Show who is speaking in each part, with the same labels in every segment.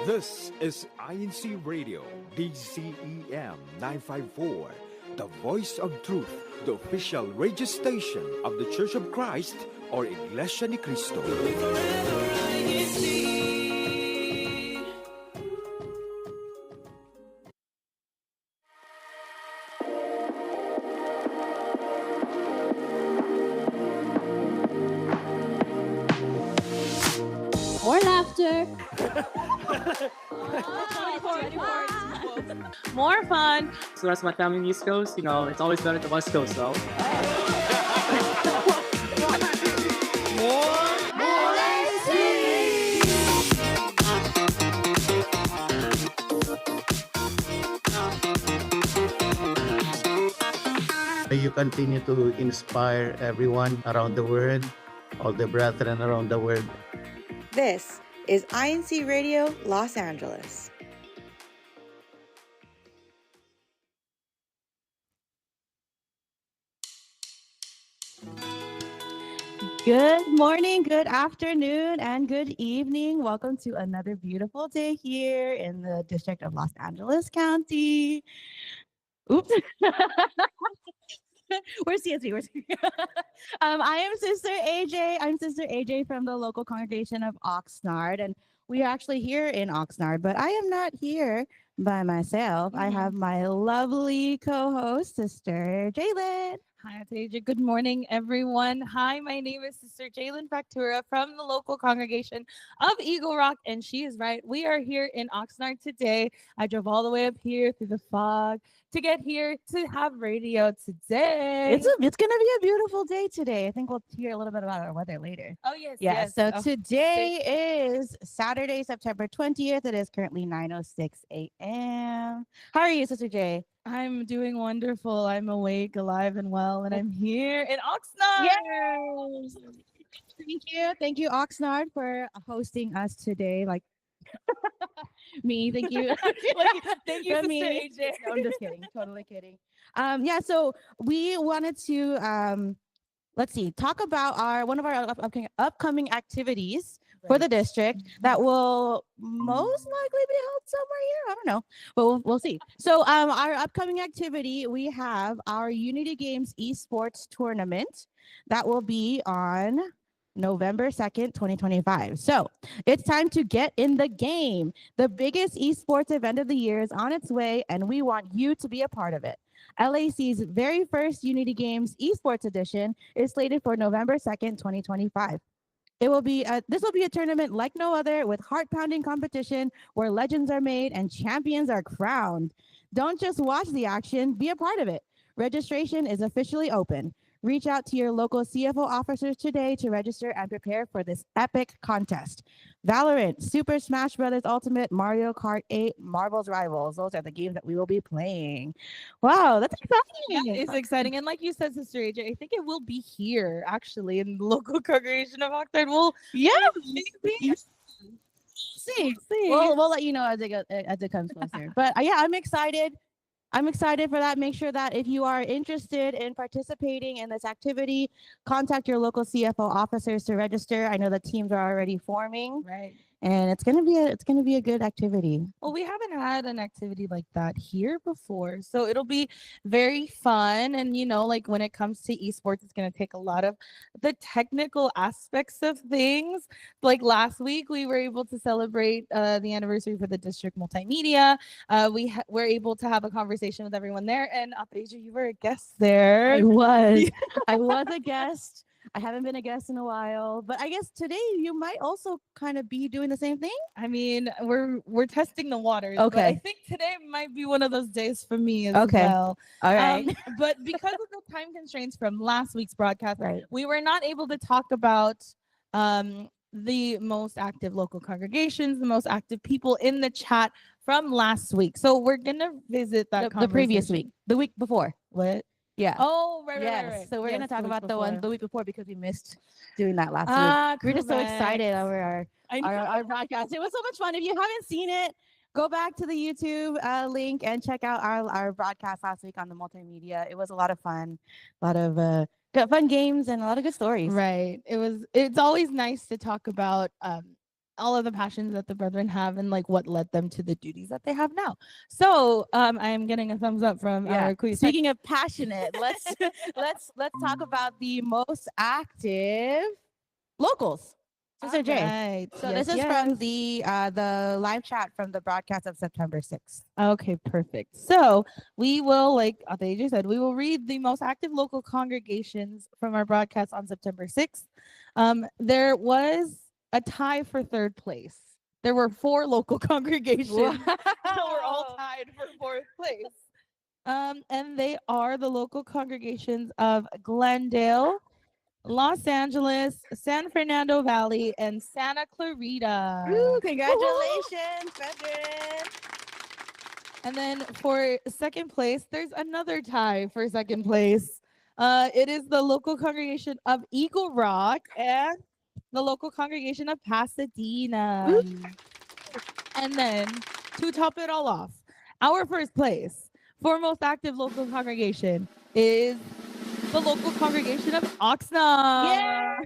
Speaker 1: This is INCRadio, DCEM 954, the voice of truth, the official radio station of the Church of Christ, or Iglesia ni Cristo.
Speaker 2: More laughter.
Speaker 3: More fun.
Speaker 4: So that's my family in the East Coast. It's always better at the West Coast, though.
Speaker 5: May you continue to inspire everyone around the world, all the brethren around the world.
Speaker 6: This is INCRadio Los Angeles.
Speaker 3: Good morning, good afternoon, and good evening. Welcome to another beautiful day here in the District of Los Angeles County. Oops. Where's CSV? I am Sister AJ. I'm Sister AJ from the local congregation of Oxnard, and we are actually here in Oxnard, but I am not here by myself. I have my lovely co-host, Sister Jalen.
Speaker 7: Hi, Atasia. Good morning, everyone. Hi, my name is Sister Jalen Factura from the local congregation of Eagle Rock, and she is right. We are here in Oxnard today. I drove all the way up here through the fog to get here to have radio today.
Speaker 3: It's going to be a beautiful day today. I think we'll hear a little bit about our weather later.
Speaker 7: Oh, yes.
Speaker 3: So today is Saturday, September 20th. It is currently 9:06 a.m. How are you, Sister J?
Speaker 7: I'm doing wonderful. I'm awake, alive, and well, and I'm here in Oxnard.
Speaker 3: Yes. Thank you, Oxnard, for hosting us today. Like me, thank you.
Speaker 7: Thank you, Sister AJ.
Speaker 3: No, I'm just kidding. Totally kidding. So we wanted to talk about one of our upcoming activities for the district that will most likely be held somewhere here. I don't know, but we'll see. So our upcoming activity, we have our Unity Games Esports Tournament that will be on November 2nd, 2025. So it's time to get in the game. The biggest esports event of the year is on its way, and we want you to be a part of it. LAC's very first Unity Games Esports Edition is slated for November 2nd, 2025. This will be a tournament like no other, with heart-pounding competition where legends are made and champions are crowned. Don't just watch the action, be a part of it. Registration is officially open. Reach out to your local CFO officers today to register and prepare for this epic contest. Valorant, Super Smash Bros. Ultimate, Mario Kart 8, Marvel's Rivals. Those are the games that we will be playing. Wow, that's exciting.
Speaker 7: It's exciting. And like you said, Sister AJ, I think it will be here, actually, in the local congregation of Oxnard.
Speaker 3: See. We'll let you know as it comes closer. But I'm excited. I'm excited for that. Make sure that if you are interested in participating in this activity, contact your local CFO officers to register. I know the teams are already forming.
Speaker 7: Right.
Speaker 3: And it's gonna be a good activity.
Speaker 7: Well, we haven't had an activity like that here before, so it'll be very fun. And like when it comes to esports, it's gonna take a lot of the technical aspects of things. Like last week, we were able to celebrate the anniversary for the district multimedia. We were able to have a conversation with everyone there, and Apeja, you were a guest there.
Speaker 3: I was a guest. I haven't been a guest in a while, but I guess today you might also kind of be doing the same thing.
Speaker 7: I mean, we're testing the waters.
Speaker 3: Okay.
Speaker 7: But I think today might be one of those days for me as well.
Speaker 3: All right.
Speaker 7: But because of the time constraints from last week's broadcast,
Speaker 3: Right.
Speaker 7: we were not able to talk about the most active local congregations, the most active people in the chat from last week. So we're gonna visit that
Speaker 3: The previous week, the week before.
Speaker 7: What?
Speaker 3: Yeah.
Speaker 7: Oh, right.
Speaker 3: So we're gonna talk about the one the week before because we missed doing that last week. We're just so
Speaker 7: correct.
Speaker 3: excited over our broadcast. It was so much fun. If you haven't seen it, go back to the YouTube link and check out our broadcast last week on the multimedia. It was a lot of fun, a lot of got fun games and a lot of good stories.
Speaker 7: Right. It's always nice to talk about all of the passions that the brethren have and like what led them to the duties that they have now. So I'm getting a thumbs up from our queen.
Speaker 3: Speaking of passionate, let's talk about the most active locals. Sister J.
Speaker 7: Right.
Speaker 3: So this is from the live chat from the broadcast of September 6th.
Speaker 7: Okay, perfect. So we will, like Ateja said, we will read the most active local congregations from our broadcast on September 6th. There was a tie for third place. There were 4 local congregations that were all tied for 4th place. And they are the local congregations of Glendale, Los Angeles, San Fernando Valley, and Santa Clarita.
Speaker 3: Woo, congratulations, brethren.
Speaker 7: And then for second place, there's another tie for second place. It is the local congregation of Eagle Rock and the local congregation of Pasadena. And then to top it all off, our first place for most active local congregation is the local congregation of Oxnard.
Speaker 3: Yeah.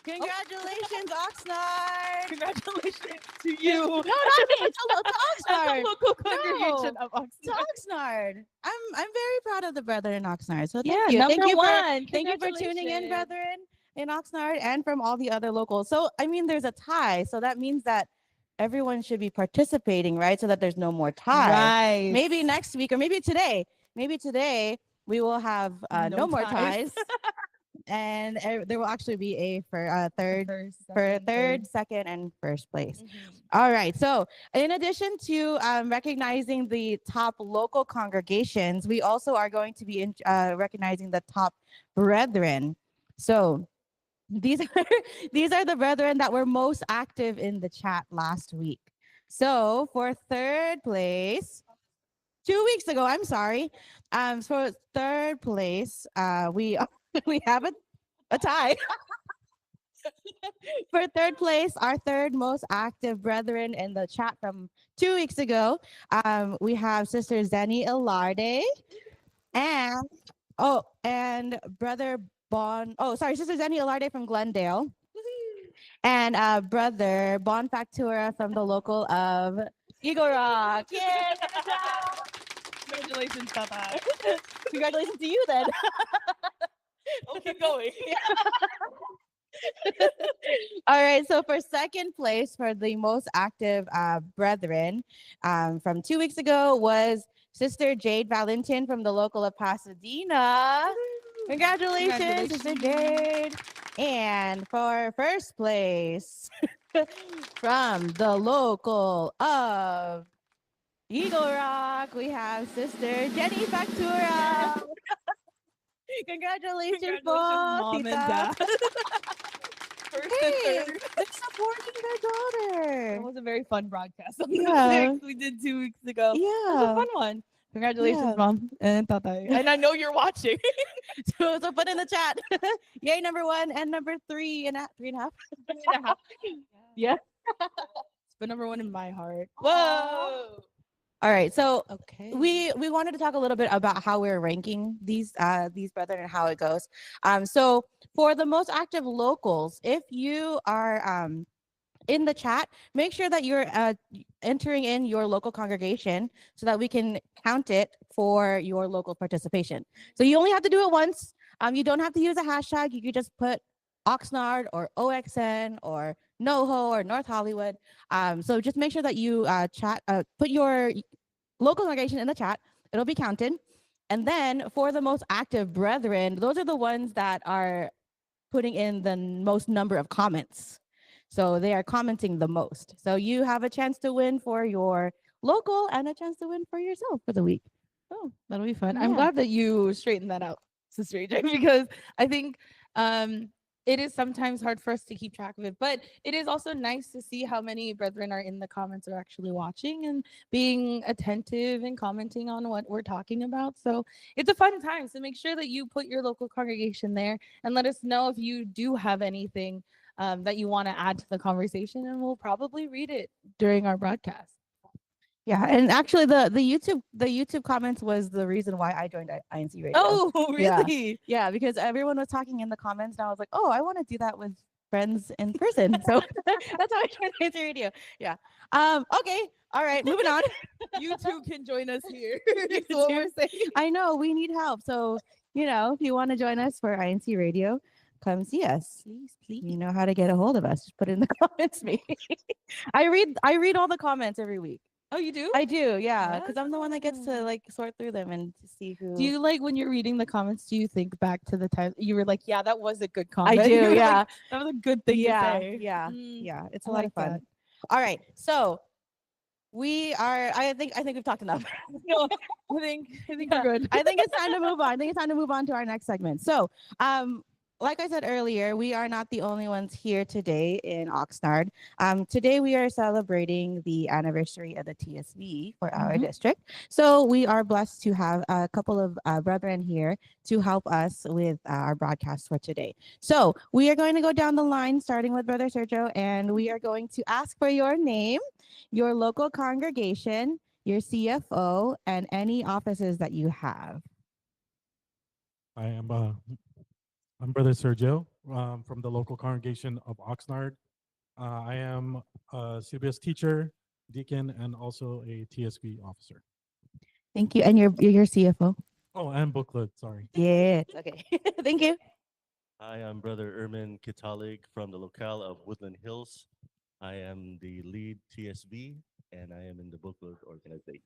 Speaker 3: Congratulations, Oxnard.
Speaker 7: Congratulations to you.
Speaker 3: No, not me. It's to Oxnard.
Speaker 7: The local congregation of Oxnard.
Speaker 3: To Oxnard. I'm very proud of the brethren in Oxnard. So
Speaker 7: Yeah,
Speaker 3: thank you.
Speaker 7: number
Speaker 3: Thank
Speaker 7: one.
Speaker 3: you for tuning in, brethren, in Oxnard and from all the other locals. So I mean, there's a tie. So that means that everyone should be participating, right? So that there's no more ties.
Speaker 7: Right.
Speaker 3: Maybe next week or maybe today. Maybe today we will have no more ties. And there will actually be a for third, second, and first place. All right. So in addition to recognizing the top local congregations, we also are going to be recognizing the top brethren. So these are the brethren that were most active in the chat last week. So for third place, 2 weeks ago, I'm sorry. For third place, we have a tie. For third place, our third most active brethren in the chat from 2 weeks ago, we have Sister Zenny Ilarde and Brother Sister Zenny Ilarde from Glendale, and Brother Bonfactura from the local of Eagle Rock. Yay!
Speaker 7: Congratulations, Papa.
Speaker 3: Congratulations to you then.
Speaker 7: We'll keep going.
Speaker 3: All right. So for second place for the most active brethren from 2 weeks ago was Sister Jade Valentin from the local of Pasadena. Congratulations, Sister Jade. And for first place from the local of Eagle Rock, we have Sister Jenny Factura. Congratulations,
Speaker 7: Mom and Dad.
Speaker 3: Hey, they're supporting their daughter.
Speaker 7: That was a very fun broadcast.
Speaker 3: Yeah.
Speaker 7: We did 2 weeks ago.
Speaker 3: Yeah.
Speaker 7: It was a fun one. Congratulations,
Speaker 3: Yeah.
Speaker 7: Mom and Tatay. And I know you're watching.
Speaker 3: So put in the chat. Yay, number 1 and number 3 and 3.5.
Speaker 7: Yeah. It's been number 1 in my heart.
Speaker 3: Whoa. All right. So
Speaker 7: Okay.
Speaker 3: we wanted to talk a little bit about how we're ranking these brethren and how it goes. So for the most active locals, if you are in the chat, make sure that you're entering in your local congregation so that we can count it for your local participation. So you only have to do it once. You don't have to use a hashtag. You could just put Oxnard or OXN or NoHo or North Hollywood. So just make sure that you put your local congregation in the chat. It'll be counted. And then for the most active brethren, those are the ones that are putting in the most number of comments. So they are commenting the most. So you have a chance to win for your local and a chance to win for yourself for the week.
Speaker 7: Oh, that'll be fun.
Speaker 3: Yeah.
Speaker 7: I'm glad that you straightened that out, Sister AJ, because I think it is sometimes hard for us to keep track of it, but it is also nice to see how many brethren are in the comments or actually watching and being attentive and commenting on what we're talking about. So it's a fun time. So make sure that you put your local congregation there and let us know if you do have anything that you want to add to the conversation, and we'll probably read it during our broadcast.
Speaker 3: Yeah, and actually the YouTube comments was the reason why I joined INC Radio.
Speaker 7: Oh,
Speaker 3: Yeah.
Speaker 7: really?
Speaker 3: Yeah, because everyone was talking in the comments, and I was like, oh, I want to do that with friends in person. So that's how I joined INC Radio. Yeah. Okay. All right. Moving on.
Speaker 7: You too can join us here.
Speaker 3: You
Speaker 7: That's what
Speaker 3: too.
Speaker 7: we're saying.
Speaker 3: I know we need help. So if you want to join us for INC Radio, come see us.
Speaker 7: Please, please.
Speaker 3: You know how to get a hold of us. Just put it in the comments, maybe. I read all the comments every week.
Speaker 7: Oh, you do?
Speaker 3: I do, yeah, because
Speaker 7: Yes.
Speaker 3: I'm the one that gets to like sort through them and to see who.
Speaker 7: Do you like when you're reading the comments? Do you think back to the time you were like, "Yeah, that was a good comment."
Speaker 3: I
Speaker 7: You
Speaker 3: do,
Speaker 7: were like,
Speaker 3: yeah,
Speaker 7: that was a good thing
Speaker 3: yeah,
Speaker 7: to say.
Speaker 3: yeah,
Speaker 7: Mm,
Speaker 3: yeah. It's
Speaker 7: I
Speaker 3: a lot
Speaker 7: like
Speaker 3: of fun.
Speaker 7: that.
Speaker 3: All right, so we are. I think we've talked enough.
Speaker 7: No, I think we're good.
Speaker 3: I think it's time to move on. I think it's time to move on to our next segment. So, like I said earlier, we are not the only ones here today in Oxnard. Today we are celebrating the anniversary of the TSV for our
Speaker 7: Mhm.
Speaker 3: district. So we are blessed to have a couple of brethren here to help us with our broadcast for today. So we are going to go down the line, starting with Brother Sergio, and we are going to ask for your name, your local congregation, your CFO, and any offices that you have.
Speaker 8: I'm Brother Sergio from the local congregation of Oxnard. I am a CBS teacher, deacon, and also a TSV officer.
Speaker 3: Thank you. And your CFO.
Speaker 8: Oh, and booklet, sorry.
Speaker 3: Yes. Okay. Thank you.
Speaker 9: Hi, I'm Brother Ermin Kitalig from the locale of Woodland Hills. I am the lead TSV and I am in the booklet organization.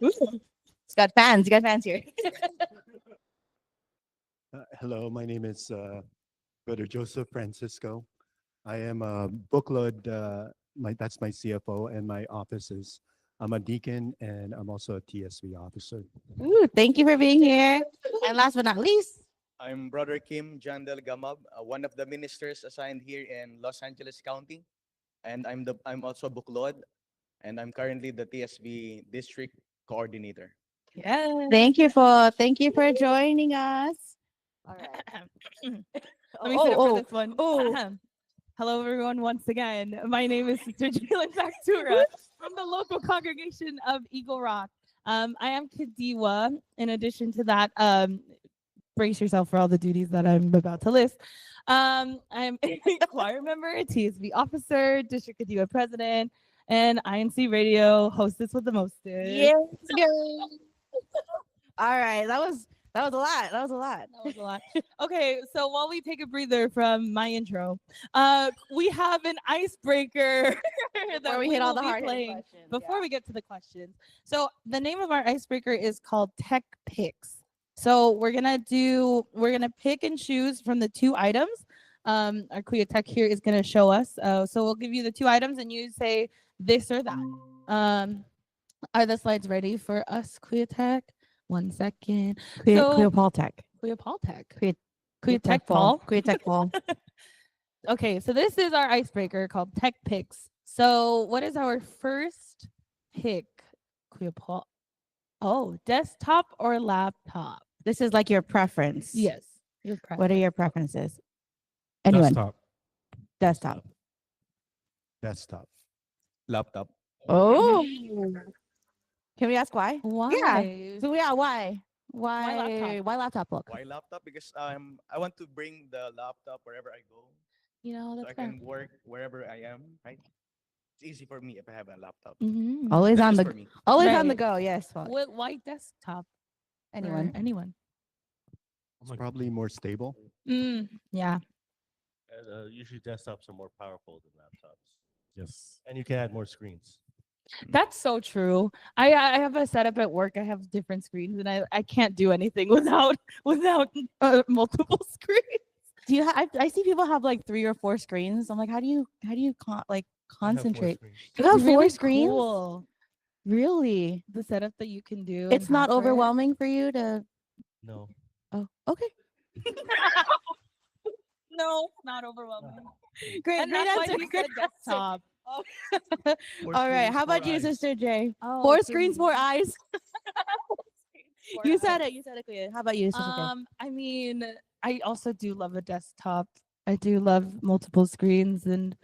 Speaker 3: It's got fans. You got fans here.
Speaker 10: Hello, my name is Brother Joseph Francisco. I am a bookload. That's my CFO, and my office is. I'm a deacon, and I'm also a TSV officer.
Speaker 3: Ooh, thank you for being here. And last but not least,
Speaker 11: I'm Brother Kim Jandel Gamab, one of the ministers assigned here in Los Angeles County, and I'm also a booklord, and I'm currently the TSV district coordinator.
Speaker 7: Yeah.
Speaker 3: thank you for joining us. All right.
Speaker 7: Let me sit up for this one. Hello, everyone. Once again, my name is Sister Jalen Factura from the local congregation of Eagle Rock. I am Kadiwa. In addition to that, brace yourself for all the duties that I'm about to list. I'm a choir member, a TSV officer, District Kadiwa president, and INC Radio hostess with the mostest.
Speaker 3: Yes, girl. All right. That was a lot. That was a lot.
Speaker 7: That was a lot. Okay, so while we take a breather from my intro, we have an icebreaker that
Speaker 3: we hit all
Speaker 7: will
Speaker 3: the
Speaker 7: be
Speaker 3: hard
Speaker 7: playing
Speaker 3: questions.
Speaker 7: before we get to the questions. So the name of our icebreaker is called Tech Picks. So we're gonna pick and choose from the two items. Our Kuya Tech here is gonna show us. So we'll give you the two items and you say this or that. Are the slides ready for us, Kuya Tech? 1 second.
Speaker 3: Queer Paul Tech.
Speaker 7: Kuya Paul Tech.
Speaker 3: Queer
Speaker 7: Tech Paul.
Speaker 3: Queer Tech Paul.
Speaker 7: Okay, so this is our icebreaker called Tech Picks. So what is our first pick, Kuya Paul? Oh, desktop or laptop?
Speaker 3: This is like your preference.
Speaker 7: Yes.
Speaker 3: What are your preferences? Anyone? Desktop.
Speaker 10: Desktop.
Speaker 11: Laptop.
Speaker 3: Oh. Can we ask why?
Speaker 7: Why?
Speaker 3: Yeah. So yeah, why?
Speaker 7: Why laptop?
Speaker 3: Why laptop look?
Speaker 11: Why laptop? Because I want to bring the laptop wherever I go,
Speaker 7: You know,
Speaker 11: so
Speaker 7: that's
Speaker 11: I can work wherever I am. Right? It's easy for me if I have a laptop.
Speaker 7: Mm-hmm.
Speaker 3: Always
Speaker 11: That's
Speaker 3: on
Speaker 11: just
Speaker 3: the
Speaker 11: for me.
Speaker 3: on the
Speaker 7: Right.
Speaker 3: go. Yes. Paul.
Speaker 7: Why desktop?
Speaker 3: Anyone?
Speaker 7: Anyone?
Speaker 10: It's probably more stable.
Speaker 7: Yeah.
Speaker 9: And, usually desktops are more powerful than laptops.
Speaker 8: Yes.
Speaker 9: And you can add more screens.
Speaker 7: That's so true. I have a setup at work. I have different screens, and I can't do anything without multiple screens.
Speaker 3: Do you have? I see people have like 3 or 4 screens. I'm like, how do you concentrate? You have 4
Speaker 7: Really
Speaker 3: screens?
Speaker 7: cool.
Speaker 3: Really?
Speaker 7: The setup that you can do.
Speaker 3: It's
Speaker 7: and
Speaker 3: not
Speaker 7: have for it.
Speaker 3: overwhelming for you to.
Speaker 9: No.
Speaker 3: Oh, okay.
Speaker 7: No, not overwhelming.
Speaker 3: Great,
Speaker 7: And
Speaker 3: great
Speaker 7: that's why
Speaker 3: answer.
Speaker 7: he
Speaker 3: Great
Speaker 7: said desktop.
Speaker 3: All right. How about you, Sister J?
Speaker 7: Oh,
Speaker 3: 4
Speaker 7: okay.
Speaker 3: screens, 4 eyes. You said it. You said it clear. How about you, Sister J?
Speaker 7: I mean, I also do love a desktop. I do love multiple screens, and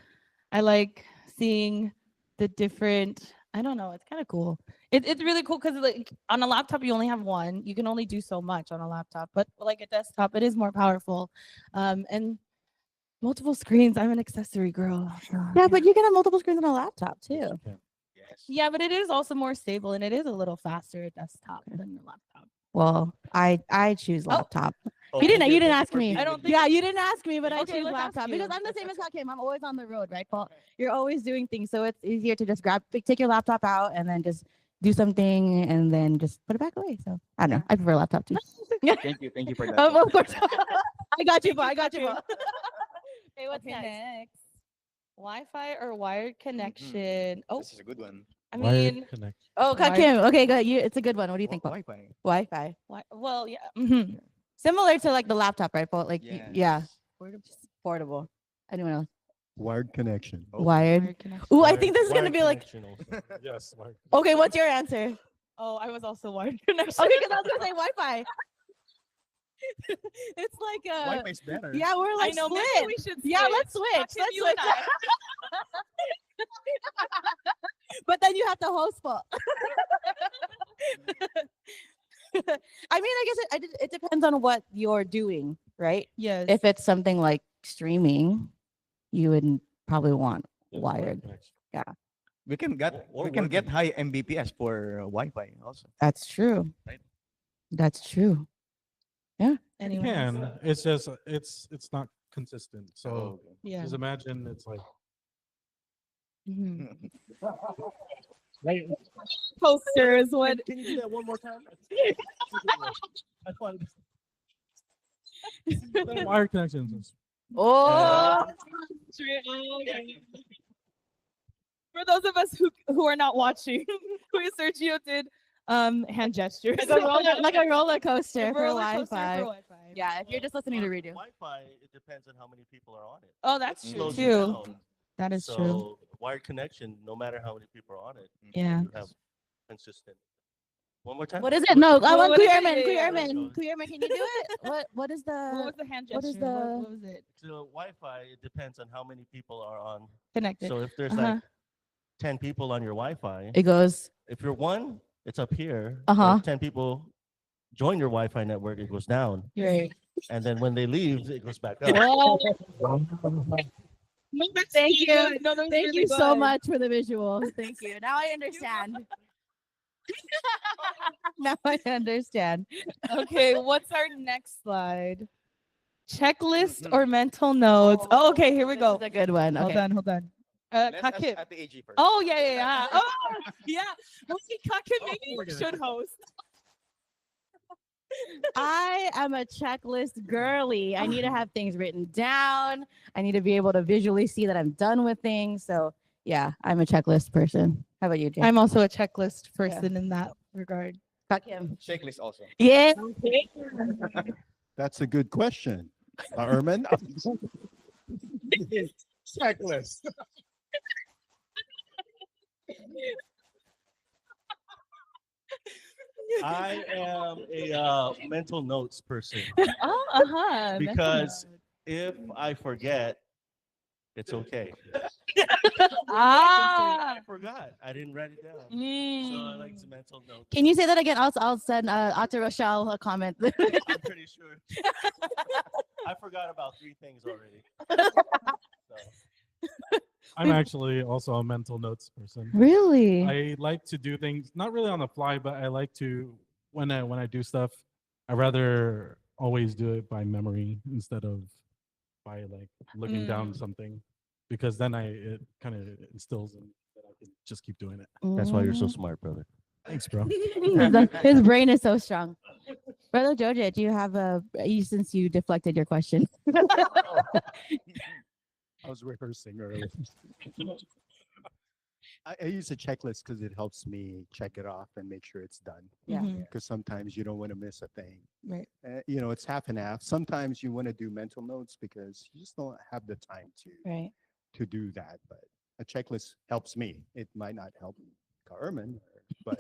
Speaker 7: I like seeing the different. I don't know. It's kind of cool. It's really cool because like on a laptop you only have one. You can only do so much on a laptop, but like a desktop, it is more powerful. And multiple screens. I'm an accessory girl.
Speaker 3: Yeah, but you can have multiple screens on a laptop too.
Speaker 11: Yes.
Speaker 7: Yeah, but it is also more stable and it is a little faster a desktop than the laptop.
Speaker 3: Well, I choose laptop.
Speaker 11: Oh,
Speaker 3: You didn't
Speaker 11: thank
Speaker 3: ask
Speaker 11: for
Speaker 3: me.
Speaker 11: being
Speaker 7: I don't
Speaker 11: with
Speaker 7: think-
Speaker 3: Yeah, you didn't ask me, but I
Speaker 7: Okay,
Speaker 3: choose
Speaker 7: let's ask
Speaker 3: laptop because
Speaker 7: you.
Speaker 3: I'm the same as Hakim. I'm always on the road, right, Paul? You're always doing things, so it's easier to just take your laptop out and then just do something and then just put it back away. So I don't know. I prefer laptop too.
Speaker 11: Thank you for that.
Speaker 3: Of course. I got you, Paul.
Speaker 7: Okay, what's next? Wi-Fi or wired connection? Oh,
Speaker 11: This is a good one.
Speaker 7: I
Speaker 8: Wired
Speaker 7: mean,
Speaker 8: connection.
Speaker 3: Oh, Hakim. Okay, good. It's a good one. What do you think, Paul?
Speaker 11: Wi-Fi.
Speaker 3: Wi-Fi.
Speaker 7: well, yeah.
Speaker 3: Similar to like the laptop, right, Paul? Like,
Speaker 11: Yes.
Speaker 3: yeah. Just portable. Anyone else?
Speaker 10: Wired connection.
Speaker 3: Wired.
Speaker 7: Wired connection.
Speaker 3: Ooh, I think this is gonna
Speaker 9: Wired
Speaker 3: be like.
Speaker 9: connection also.
Speaker 8: Yes. Wired.
Speaker 3: Okay, what's your answer?
Speaker 7: Oh, I was also wired connection.
Speaker 3: Okay, because I was gonna say Wi-Fi. It's like
Speaker 11: Wi-Fi's better.
Speaker 3: yeah, we're like
Speaker 7: I know.
Speaker 3: split.
Speaker 7: Maybe we should.
Speaker 3: Yeah, let's switch.
Speaker 7: Hakim,
Speaker 3: Let's
Speaker 7: you
Speaker 3: switch.
Speaker 7: and I.
Speaker 3: But then you have to host Paul. I mean, I guess it depends on what you're doing, right?
Speaker 7: Yes.
Speaker 3: If it's something like streaming, you would probably want
Speaker 8: Yes,
Speaker 3: wired.
Speaker 8: connection.
Speaker 11: We can get
Speaker 9: Or
Speaker 11: we can
Speaker 9: wired
Speaker 11: get high Mbps for Wi-Fi also.
Speaker 3: That's true.
Speaker 11: Right.
Speaker 3: That's true.
Speaker 8: You
Speaker 7: Anyone
Speaker 8: can.
Speaker 7: else?
Speaker 8: It's just it's not consistent. So
Speaker 11: okay.
Speaker 7: Yeah.
Speaker 8: just imagine it's like
Speaker 7: Mhm. Posters. What?
Speaker 9: Can you do that one more time? I wanted
Speaker 8: wired connections.
Speaker 3: Oh,
Speaker 7: For those of us who are not watching, Sergio did hand gestures.
Speaker 3: like a roller coaster for
Speaker 7: Roller coaster
Speaker 3: Wi-Fi.
Speaker 7: for Wi-Fi.
Speaker 3: Yeah, if you're just listening to radio.
Speaker 9: Wi-Fi, it depends on how many people are on it.
Speaker 7: Oh, that's
Speaker 9: It
Speaker 7: true
Speaker 9: slows you
Speaker 7: too.
Speaker 9: down.
Speaker 7: That is
Speaker 9: so
Speaker 7: true.
Speaker 9: wired connection, no matter how many people are on it,
Speaker 7: Yeah.
Speaker 9: you have consistent. One more time.
Speaker 3: What is it? No, I want
Speaker 7: what is it?
Speaker 3: Queerman.
Speaker 7: Yeah,
Speaker 3: Queerman. Queerman, can you do it? What is
Speaker 7: What
Speaker 3: the
Speaker 7: was the hand
Speaker 3: what
Speaker 7: gesture?
Speaker 3: is the-
Speaker 7: What was it?
Speaker 9: So Wi-Fi, it depends on how many people are on.
Speaker 7: Connected.
Speaker 9: So if there's
Speaker 7: Uh-huh.
Speaker 9: like 10 people on your Wi-Fi,
Speaker 3: it goes?
Speaker 9: if you're one, it's up here. But
Speaker 3: Uh-huh.
Speaker 9: if 10 people join your Wi-Fi network, it goes down.
Speaker 7: Right.
Speaker 9: And then when they leave, it goes back up.
Speaker 3: Thank you.
Speaker 7: No, that was
Speaker 3: Thank
Speaker 7: really
Speaker 3: you so
Speaker 7: good.
Speaker 3: much for the visuals. Thank you. Now I understand. Now I understand.
Speaker 7: Okay, what's our next slide? Checklist or mental notes? Oh, okay, here we
Speaker 3: This
Speaker 7: go.
Speaker 3: is a good one.
Speaker 7: Hold
Speaker 3: Okay.
Speaker 7: on, hold on.
Speaker 11: Let's ask
Speaker 7: Kakip.
Speaker 11: at the AG first.
Speaker 7: Oh, yeah. Oh, yeah. Okay, Kakip, maybe you should host.
Speaker 3: I am a checklist girly. I need to have things written down. I need to be able to visually see that I'm done with things. So yeah, I'm a checklist person. How about you, Jay?
Speaker 7: I'm also a checklist person in that regard.
Speaker 3: Fuck him.
Speaker 11: Checklist also.
Speaker 3: Yeah.
Speaker 10: That's a good question. Erman?
Speaker 8: Checklist.
Speaker 9: I am a mental notes person
Speaker 7: Oh, uh-huh.
Speaker 9: because if I forget, it's okay.
Speaker 7: Ah.
Speaker 9: I forgot. I didn't write it down. So I like
Speaker 7: Mm.
Speaker 9: the mental notes.
Speaker 3: Can you say that again? I'll send Ate Rochelle a comment.
Speaker 9: I'm pretty sure. I forgot about 3 things already. So,
Speaker 8: I'm actually also a mental notes person.
Speaker 3: Really?
Speaker 8: I like to do things not really on the fly, but I like to when I do stuff, I rather always do it by memory instead of by like looking down something, because then it kind of instills in that I can just keep doing it.
Speaker 9: that's why you're so smart, brother.
Speaker 8: Thanks, bro.
Speaker 3: His brain is so strong. Brother Jojo, do you have since you deflected your question?
Speaker 10: I was rehearsing earlier. I use a checklist because it helps me check it off and make sure it's done.
Speaker 3: Yeah.
Speaker 7: Mhm.
Speaker 10: Because sometimes you don't want to miss a thing.
Speaker 7: Right.
Speaker 10: It's half and half. Sometimes you want to do mental notes because you just don't have the time
Speaker 3: Right.
Speaker 10: to do that. But a checklist helps me. It might not help Carmen, but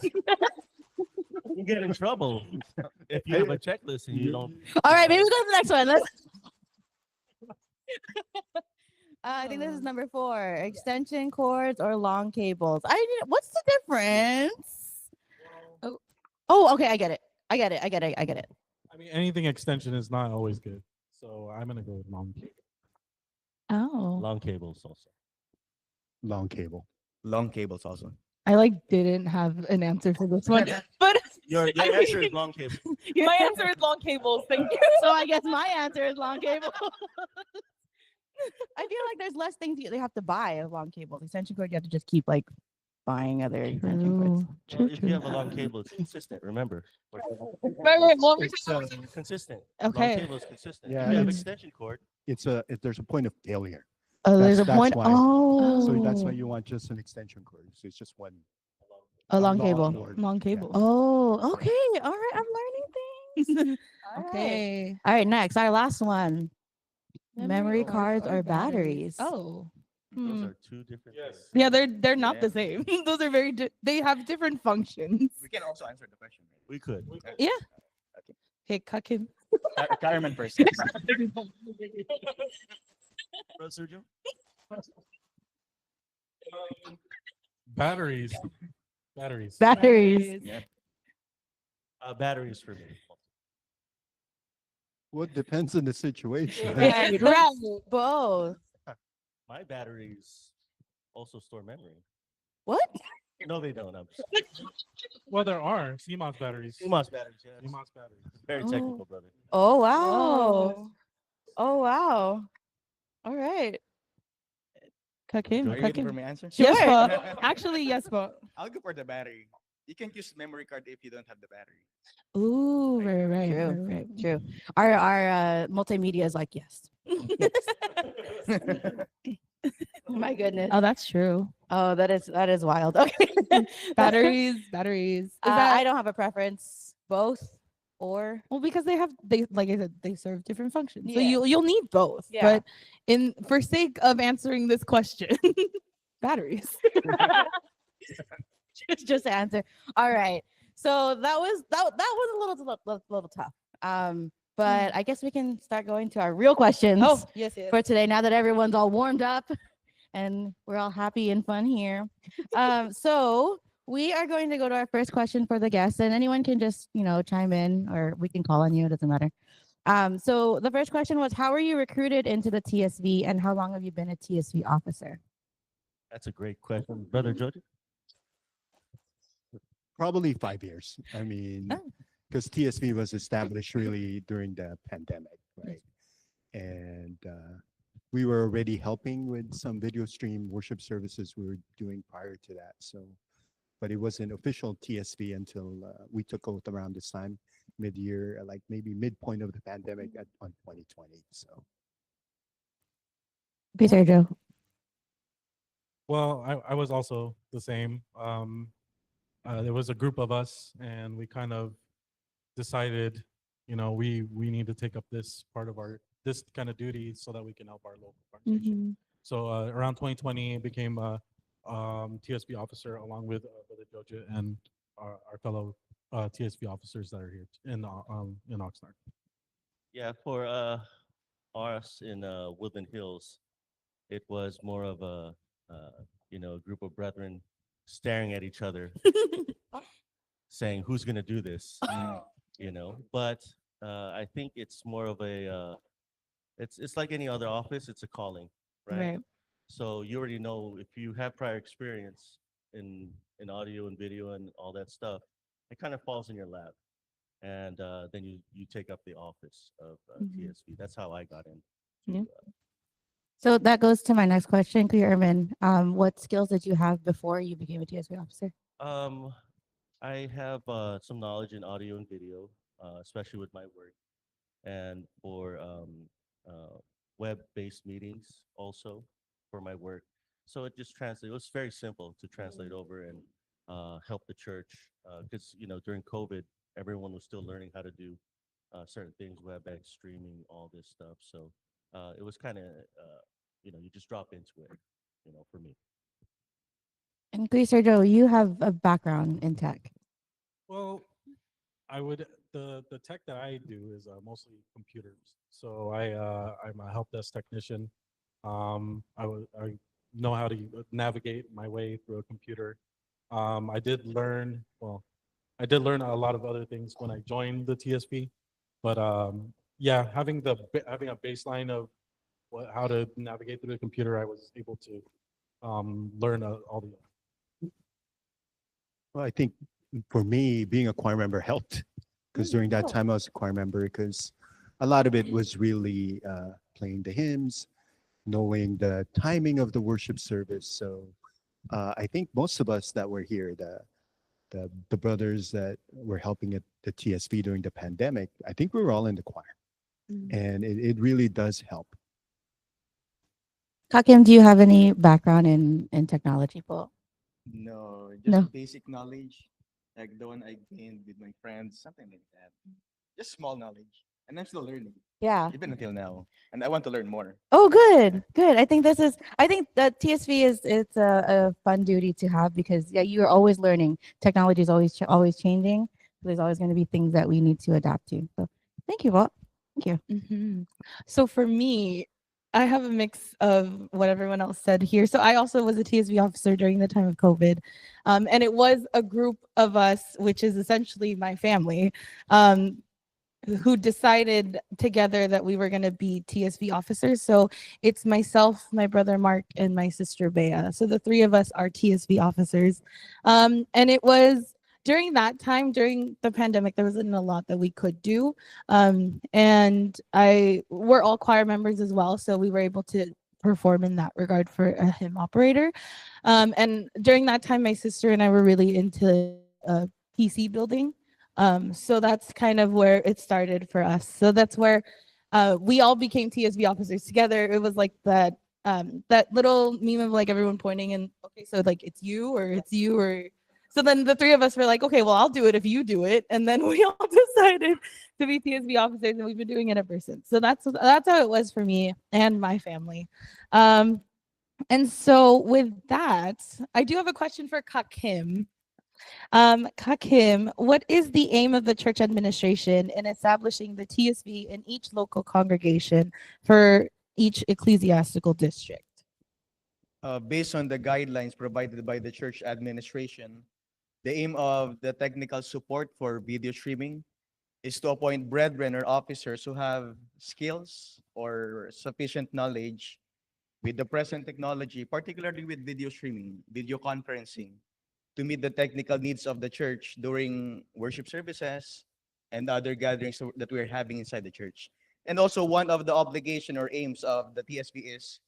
Speaker 9: You get in trouble if you have a checklist and you don't.
Speaker 3: All right, maybe we go to the next one. I think this is number 4. Extension cords or long cables. What's the difference? Oh, okay, I get it. I get it.
Speaker 8: I mean, anything extension is not always good. So I'm gonna go with long cable.
Speaker 7: Oh.
Speaker 9: Long cables also.
Speaker 10: Long cable.
Speaker 11: Long cables also.
Speaker 7: I didn't have an answer for this one, but
Speaker 9: Your answer is long cable.
Speaker 7: my answer is long cables. Thank you.
Speaker 3: So I guess my answer is long cable. I feel like there's less things you have to buy of long cables. Extension cord, you have to just keep buying other extension cords.
Speaker 9: Well, if you have a long cable, it's consistent. Remember.
Speaker 7: It's
Speaker 9: consistent.
Speaker 7: Okay.
Speaker 9: Long cable is consistent.
Speaker 10: Yeah,
Speaker 9: If you have
Speaker 10: it's-
Speaker 9: extension cord,
Speaker 10: there's a point of failure.
Speaker 3: Oh, there's a
Speaker 10: That's
Speaker 3: point.
Speaker 10: why.
Speaker 3: Oh,
Speaker 10: So that's why you want just an extension cord. So it's just one.
Speaker 3: a long cable.
Speaker 10: cord.
Speaker 7: Long cable.
Speaker 3: Oh, okay. All right. I'm learning things. All right.
Speaker 7: Okay.
Speaker 3: All right. Next, our last one. Memory
Speaker 7: cards
Speaker 3: cards or batteries?
Speaker 7: Oh.
Speaker 9: those are two different things.
Speaker 7: Yeah, they're not the
Speaker 9: Yeah.
Speaker 7: same. Those are they have different functions.
Speaker 11: We can also answer the question.
Speaker 9: We could.
Speaker 7: Yeah. Okay, cuck him.
Speaker 11: Carmen first.
Speaker 9: Bro, Sergio?
Speaker 8: Batteries. Batteries.
Speaker 3: Batteries.
Speaker 9: Batteries for me.
Speaker 10: Well, it depends on the situation.
Speaker 3: Right. Both.
Speaker 9: My batteries also store memory.
Speaker 3: What?
Speaker 9: No, they don't. I'm just
Speaker 8: Well, there are CMOS batteries.
Speaker 9: CMOS batteries. Yeah.
Speaker 8: CMOS batteries.
Speaker 9: Very technical, brother.
Speaker 3: Oh wow. Oh wow. All right.
Speaker 7: Cuck him.
Speaker 11: Are you
Speaker 7: Cuck
Speaker 11: waiting for
Speaker 7: him.
Speaker 11: my answer?
Speaker 7: Yes,
Speaker 3: Sure.
Speaker 7: but actually, yes, but.
Speaker 11: I'll go for the battery. You can't use memory card if you don't have the battery.
Speaker 7: Ooh, right.
Speaker 3: True. Our multimedia is like yes. My goodness.
Speaker 7: Oh, that's true.
Speaker 3: Oh, that is wild. Okay.
Speaker 7: Batteries. Is that
Speaker 3: I don't have a preference. Both or
Speaker 7: well because they like I said they serve different functions. So
Speaker 3: Yeah.
Speaker 7: you'll need both.
Speaker 3: Yeah.
Speaker 7: But for sake of answering this question, batteries.
Speaker 3: just answer. All right. So that was a little tough. But I guess we can start going to our real questions.
Speaker 7: Oh, yes.
Speaker 3: For today, now that everyone's all warmed up and we're all happy and fun here. So we are going to go to our first question for the guests, and anyone can just, chime in or we can call on you. It doesn't matter. So the first question was, how were you recruited into the TSV and how long have you been a TSV officer?
Speaker 9: That's a great question. Brother George?
Speaker 10: Probably 5 years. I mean, because TSV was established really during the pandemic, right? And we were already helping with some video stream worship services we were doing prior to that. So, but it wasn't official TSV until we took oath around this time, mid-year, like maybe midpoint of the pandemic on 2020. So,
Speaker 3: Peace, Joe.
Speaker 8: Well, I was also the same. There was a group of us, and we kind of decided, we need to take up this part of this kind of duty so that we can help our local congregation. So around 2020, it became a TSB officer along with Brother Jojo and our fellow TSB officers that are here in Oxnard.
Speaker 9: Yeah, for us in Woodland Hills, it was more of a group of brethren staring at each other, saying, "Who's going to do this?" But I think it's more of a it's like any other office. It's a calling, right? So you already know if you have prior experience in audio and video and all that stuff, it kind of falls in your lap, and then you take up the office of TSV. That's how I got in.
Speaker 3: So that goes to my next question, Clea Erman. What skills did you have before you became a TSV officer?
Speaker 9: I have some knowledge in audio and video, especially with my work, and for web-based meetings also for my work. So it just translates. It was very simple to translate over and help the church because during COVID, everyone was still learning how to do certain things, WebEx, streaming, all this stuff. So it was kind of you just drop into it, for me.
Speaker 3: And Clea Sergio, you have a background in tech.
Speaker 8: Well, the tech that I do is mostly computers. So I'm a help desk technician. I know how to navigate my way through a computer. I did learn, well, I did learn a lot of other things when I joined the TSP, but yeah, having a baseline of how to navigate through the computer, I was able to learn all the.
Speaker 10: Well, I think for me, being a choir member helped because during that time I was a choir member because a lot of it was really playing the hymns, knowing the timing of the worship service. So I think most of us that were here, the brothers that were helping at the TSV during the pandemic, I think we were all in the choir, and it really does help.
Speaker 3: Kakim, do you have any background in technology po?
Speaker 11: No, just
Speaker 3: No.
Speaker 11: basic knowledge, like the one I gained with my friends, something like that. Just small knowledge, and I'm still learning,
Speaker 3: Yeah.
Speaker 11: even until now, and I want to learn more.
Speaker 3: Oh, good, good. I think that TSV is it's a fun duty to have because yeah, you are always learning. Technology is always changing. There's always going to be things that we need to adapt to. So, thank you, Walt. Thank you.
Speaker 7: So for me, I have a mix of what everyone else said here. So I also was a TSV officer during the time of COVID. And it was a group of us, which is essentially my family, who decided together that we were going to be TSV officers. So it's myself, my brother Mark, and my sister Bea. So the three of us are TSV officers. And it was during that time, during the pandemic, there wasn't a lot that we could do. And we're all choir members as well. So we were able to perform in that regard for a hymn operator. And during that time, my sister and I were really into PC building. So that's kind of where it started for us. So that's where we all became TSB officers together. It was like that little meme of like everyone pointing and okay, so like it's you or so then the three of us were like, okay, well I'll do it if you do it, and then we all decided to be TSB officers, and we've been doing it ever since. So that's how it was for me and my family. And so with that, I do have a question for Kakim. Kakim, what is the aim of the church administration in establishing the TSV in each local congregation for each ecclesiastical district?
Speaker 11: Based on the guidelines provided by the church administration, the aim of the technical support for video streaming is to appoint brethren or officers who have skills or sufficient knowledge with the present technology, particularly with video streaming, video conferencing, to meet the technical needs of the church during worship services and other gatherings that we're having inside the church. And also one of the obligation or aims of the TSV is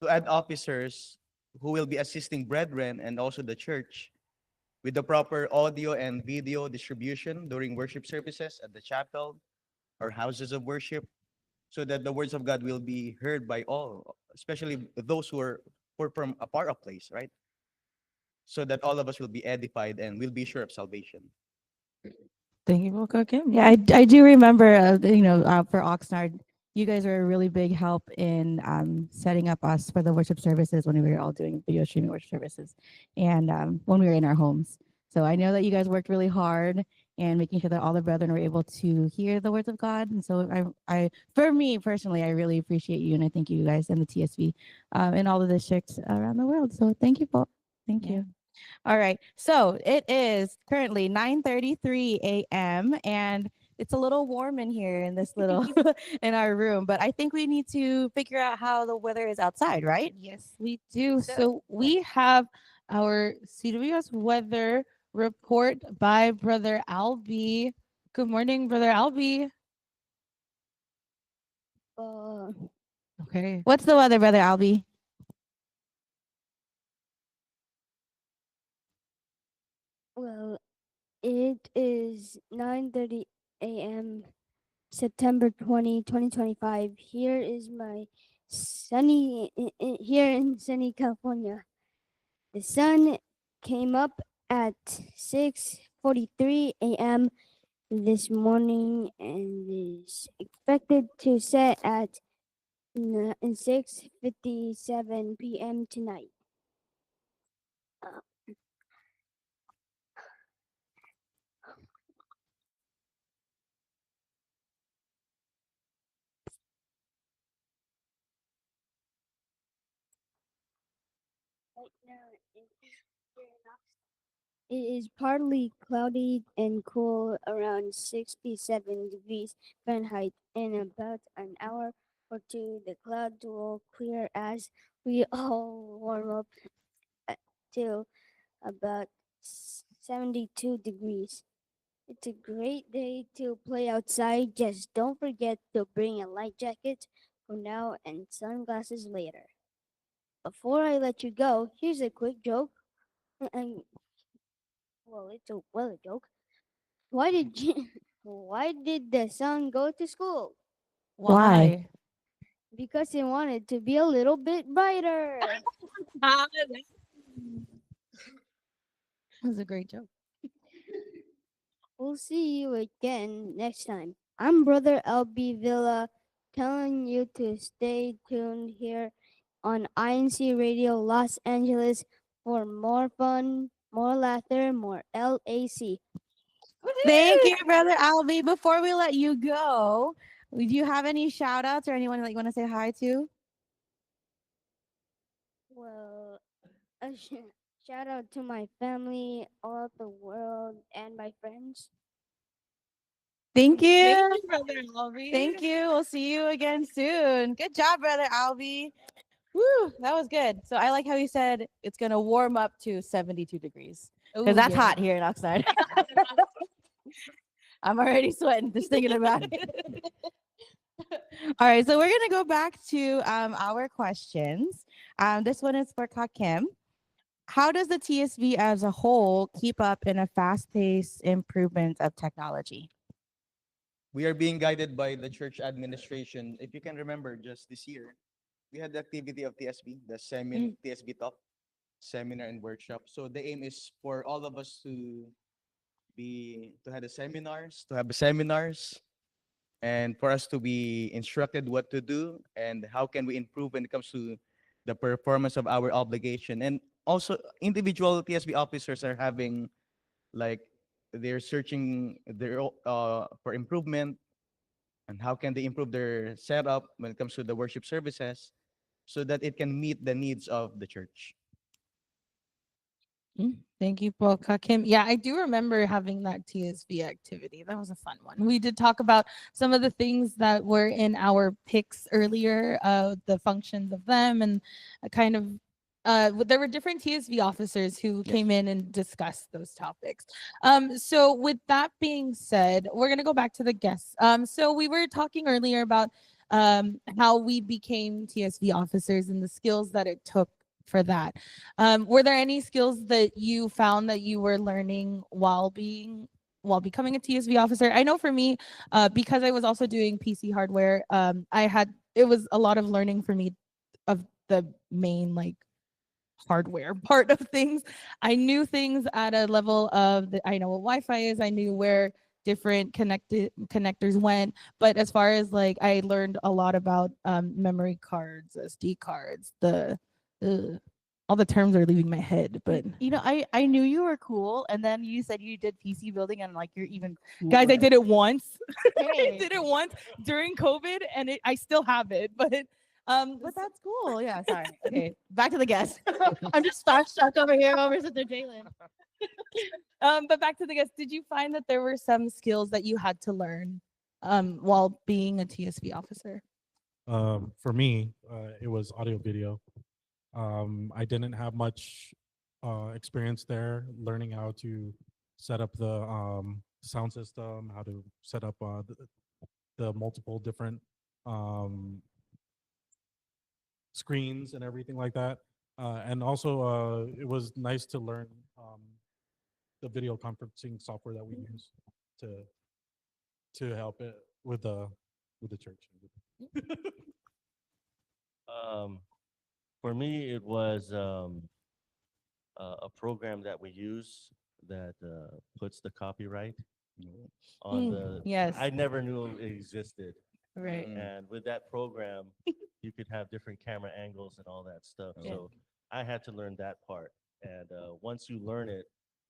Speaker 11: to add officers who will be assisting brethren and also the church with the proper audio and video distribution during worship services at the chapel or houses of worship so that the words of God will be heard by all, especially those who are from a far off place, right? So that all of us will be edified and will be sure of salvation.
Speaker 3: Thank you, Kakim. Yeah, I do remember, for Oxnard, you guys were a really big help in setting up us for the worship services when we were all doing video streaming worship services and when we were in our homes. So I know that you guys worked really hard and making sure that all the brethren were able to hear the words of God. And so for me personally, I really appreciate you and I thank you guys and the TSV and all the districts around the world. So thank you, Paul. Thank you. All right. So it is currently 9:33 a.m. and it's a little warm in here in this little in our room, but I think we need to figure out how the weather is outside, right?
Speaker 7: Yes, we do. So we have our CWS weather report by Brother Albie. Good morning, Brother Albie. Okay.
Speaker 3: What's the weather, Brother Albie?
Speaker 2: Well, it is 9:30 a.m. September 2025. Here is my here in sunny California. The sun came up at 6:43 a.m. this morning and is expected to set at 6:57 p.m. tonight. It is partly cloudy and cool around 67 degrees Fahrenheit. In about an hour or two, the clouds will clear as we all warm up till about 72 degrees. It's a great day to play outside. Just don't forget to bring a light jacket for now and sunglasses later. Before I let you go, here's a quick joke. And it's a joke. Why did you, why did the sun go to school?
Speaker 3: Why?
Speaker 2: Because he wanted to be a little bit brighter.
Speaker 7: That was a great joke.
Speaker 2: We'll see you again next time. I'm Brother LB Villa telling you to stay tuned here on INC Radio Los Angeles for more fun, more laughter, more LAC.
Speaker 3: Thank you, Brother Albie. Before we let you go, do you have any shout outs or anyone that you want to say hi to?
Speaker 2: Well, a shout out to my family all over the world and my friends.
Speaker 3: Thank you.
Speaker 7: Thank you, Brother Albie.
Speaker 3: Thank you. We'll see you again soon. Good job, Brother Albie. Woo, that was good. So I like how you said it's going to warm up to 72 degrees because
Speaker 7: Ooh,
Speaker 3: that's
Speaker 7: yeah.
Speaker 3: hot here in Oxnard. I'm already sweating just thinking about it. All right, so we're going to go back to our questions. This one is for Kakim. How does the TSV as a whole keep up in a fast-paced improvement of technology?
Speaker 11: We are being guided by the church administration. If you can remember, just this year, we had the activity of TSB, the TSB Talk, seminar and workshop. So the aim is for all of us to have the seminars, and for us to be instructed what to do and how can we improve when it comes to the performance of our obligation. And also individual TSB officers are having like they're searching for improvement and how can they improve their setup when it comes to the worship services so that it can meet the needs of the church.
Speaker 7: Thank you, Paul Kakim. Yeah, I do remember having that TSV activity. That was a fun one. We did talk about some of the things that were in our picks earlier, the functions of them, and kind of there were different TSV officers who came in and discussed those topics. So with that being said, we're gonna go back to the guests. So we were talking earlier about how we became TSV officers and the skills that it took for that. Were there any skills that you found that you were learning while becoming a TSV officer? I know for me, because I was also doing PC hardware, it was a lot of learning for me of the main like hardware part of things. I knew things at a level of I know what Wi-Fi is. I knew where different connectors went, but as far as like I learned a lot about memory cards, SD cards, all the terms are leaving my head, but
Speaker 3: You know, I knew you were cool, and then you said you did PC building, and like you're even guys. I did it once. I did it once during COVID, and I still have it, but that's cool. Yeah, sorry. Okay, back to the guest. I'm just starstruck over here over Sister Jalen. But back to the guest. Did you find that there were some skills that you had to learn while being a TSV officer?
Speaker 8: For me, it was audio video. I didn't have much experience there learning how to set up the sound system, how to set up the multiple different screens and everything like that. And also, it was nice to learn the video conferencing software that we use to help it with the church.
Speaker 9: For me, it was a program that we use that puts the copyright on the.
Speaker 3: Yes.
Speaker 9: I never knew it existed.
Speaker 3: Right.
Speaker 9: And with that program, you could have different camera angles and all that stuff.
Speaker 3: Yeah.
Speaker 9: So I had to learn that part. And once you learn it,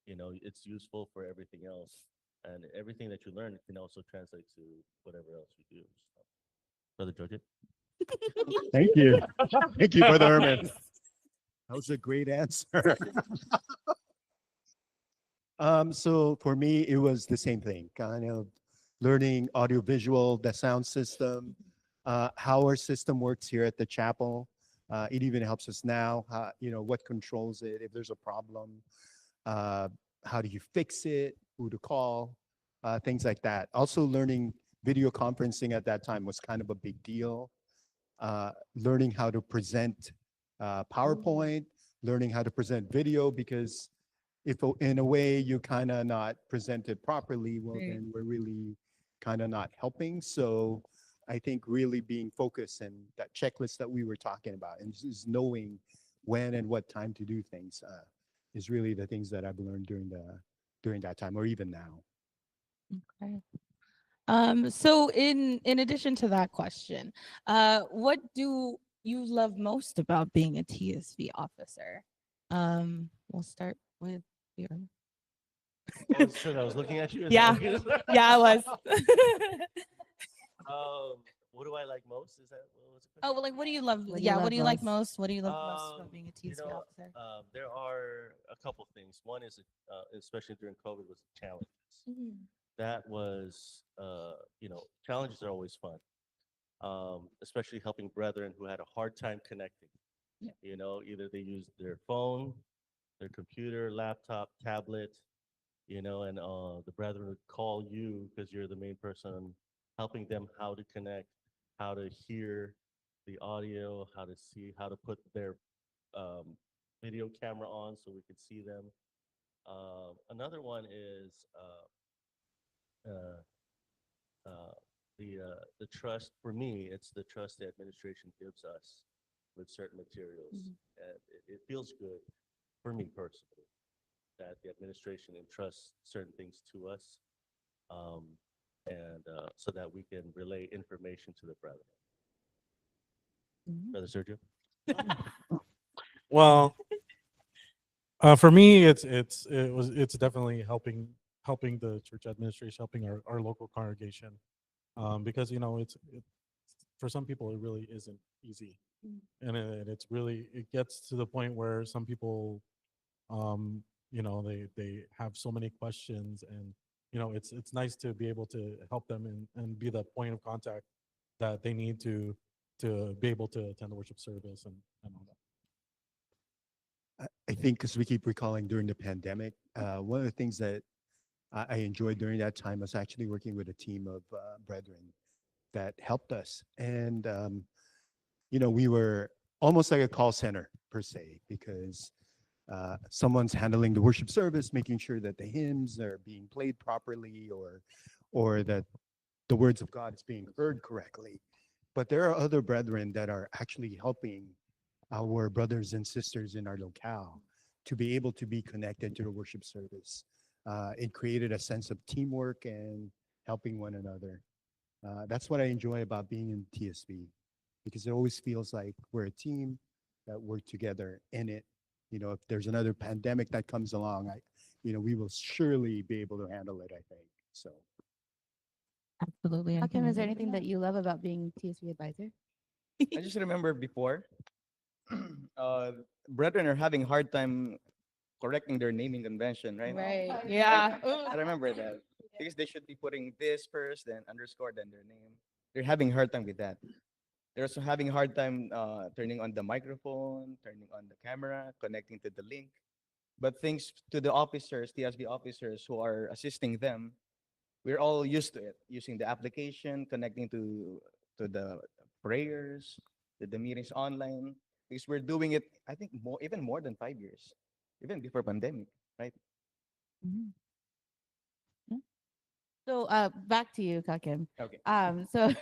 Speaker 9: you know, it's useful for everything else. And everything that you learn can also translate to whatever else you do. So, Brother George.
Speaker 10: Thank you. Thank you, Brother Herman. That was a great answer. So for me, it was the same thing, kind of learning audiovisual, the sound system, how our system works here at the chapel. It even helps us now, what controls it, if there's a problem, uh, how do you fix it, who to call, things like that. Also learning video conferencing at that time was kind of a big deal. Learning how to present PowerPoint, learning how to present video, because if in a way you kind of not present it properly, well,
Speaker 7: Right.
Speaker 10: then we're really kind of not helping. So I think really being focused and that checklist that we were talking about and just knowing when and what time to do things is really the things that I've learned during that time or even now.
Speaker 7: Okay. So in addition to that question, what do you love most about being a TSV officer? We'll start with your.
Speaker 9: Oh, sure, I was looking at you. Is that
Speaker 7: Yeah,
Speaker 9: what you-
Speaker 7: yeah, I was.
Speaker 9: What do I like most? Is that what was the
Speaker 7: Oh, well, like, what do you love?
Speaker 2: What do you
Speaker 7: Yeah, what
Speaker 2: love
Speaker 7: do you like
Speaker 2: most?
Speaker 7: most? What do you love most about being a
Speaker 9: You
Speaker 7: TSV
Speaker 9: know,
Speaker 7: officer?
Speaker 9: there are a couple things. One is, especially during COVID, was challenges. That was, challenges are always fun, especially helping brethren who had a hard time connecting.
Speaker 7: Yeah.
Speaker 9: Either they used their phone, their computer, laptop, tablet, and the brethren would call you because you're the main person helping them how to connect, how to hear the audio, how to see, how to put their um, video camera on so we could see them. Another one is uh, the trust. For me, it's the trust the administration gives us with certain materials, and it feels good for me personally that the administration entrusts certain things to us, um, and so that we can relay information to the brethren. Brother Sergio?
Speaker 8: Well, for me, it's definitely helping the church administration, helping our local congregation, because for some people it really isn't easy, and it's really it gets to the point where some people, they have so many questions, and it's nice to be able to help them and be the point of contact that they need to be able to attend the worship service and all that.
Speaker 10: I think because we keep recalling during the pandemic, one of the things that I enjoyed during that time was actually working with a team of brethren that helped us. And, we were almost like a call center per se, because someone's handling the worship service, making sure that the hymns are being played properly or that the words of God is being heard correctly. But there are other brethren that are actually helping our brothers and sisters in our locale to be able to be connected to the worship service. It created a sense of teamwork and helping one another. That's what I enjoy about being in TSB, because it always feels like we're a team that work together in it. If there's another pandemic that comes along, we will surely be able to handle it, I think. So
Speaker 7: Absolutely. I
Speaker 2: Hakim,
Speaker 7: can
Speaker 2: is there
Speaker 7: agree with
Speaker 2: anything that
Speaker 7: that.
Speaker 2: you love about being TSV advisor?
Speaker 11: I just remember before, brethren are having hard time correcting their naming convention, right?
Speaker 7: Right. Yeah.
Speaker 11: I remember that because they should be putting this first, then underscore, then their name. They're having hard time with that. They're also having a hard time turning on the microphone, turning on the camera, connecting to the link. But thanks to the officers, TSB officers who are assisting them, we're all used to it, using the application, connecting to the prayers, to the meetings online, because we're doing it, I think, even more than 5 years, even before pandemic, right?
Speaker 7: Mhm. Yeah. So back to you, Kakim.
Speaker 11: Okay.
Speaker 7: So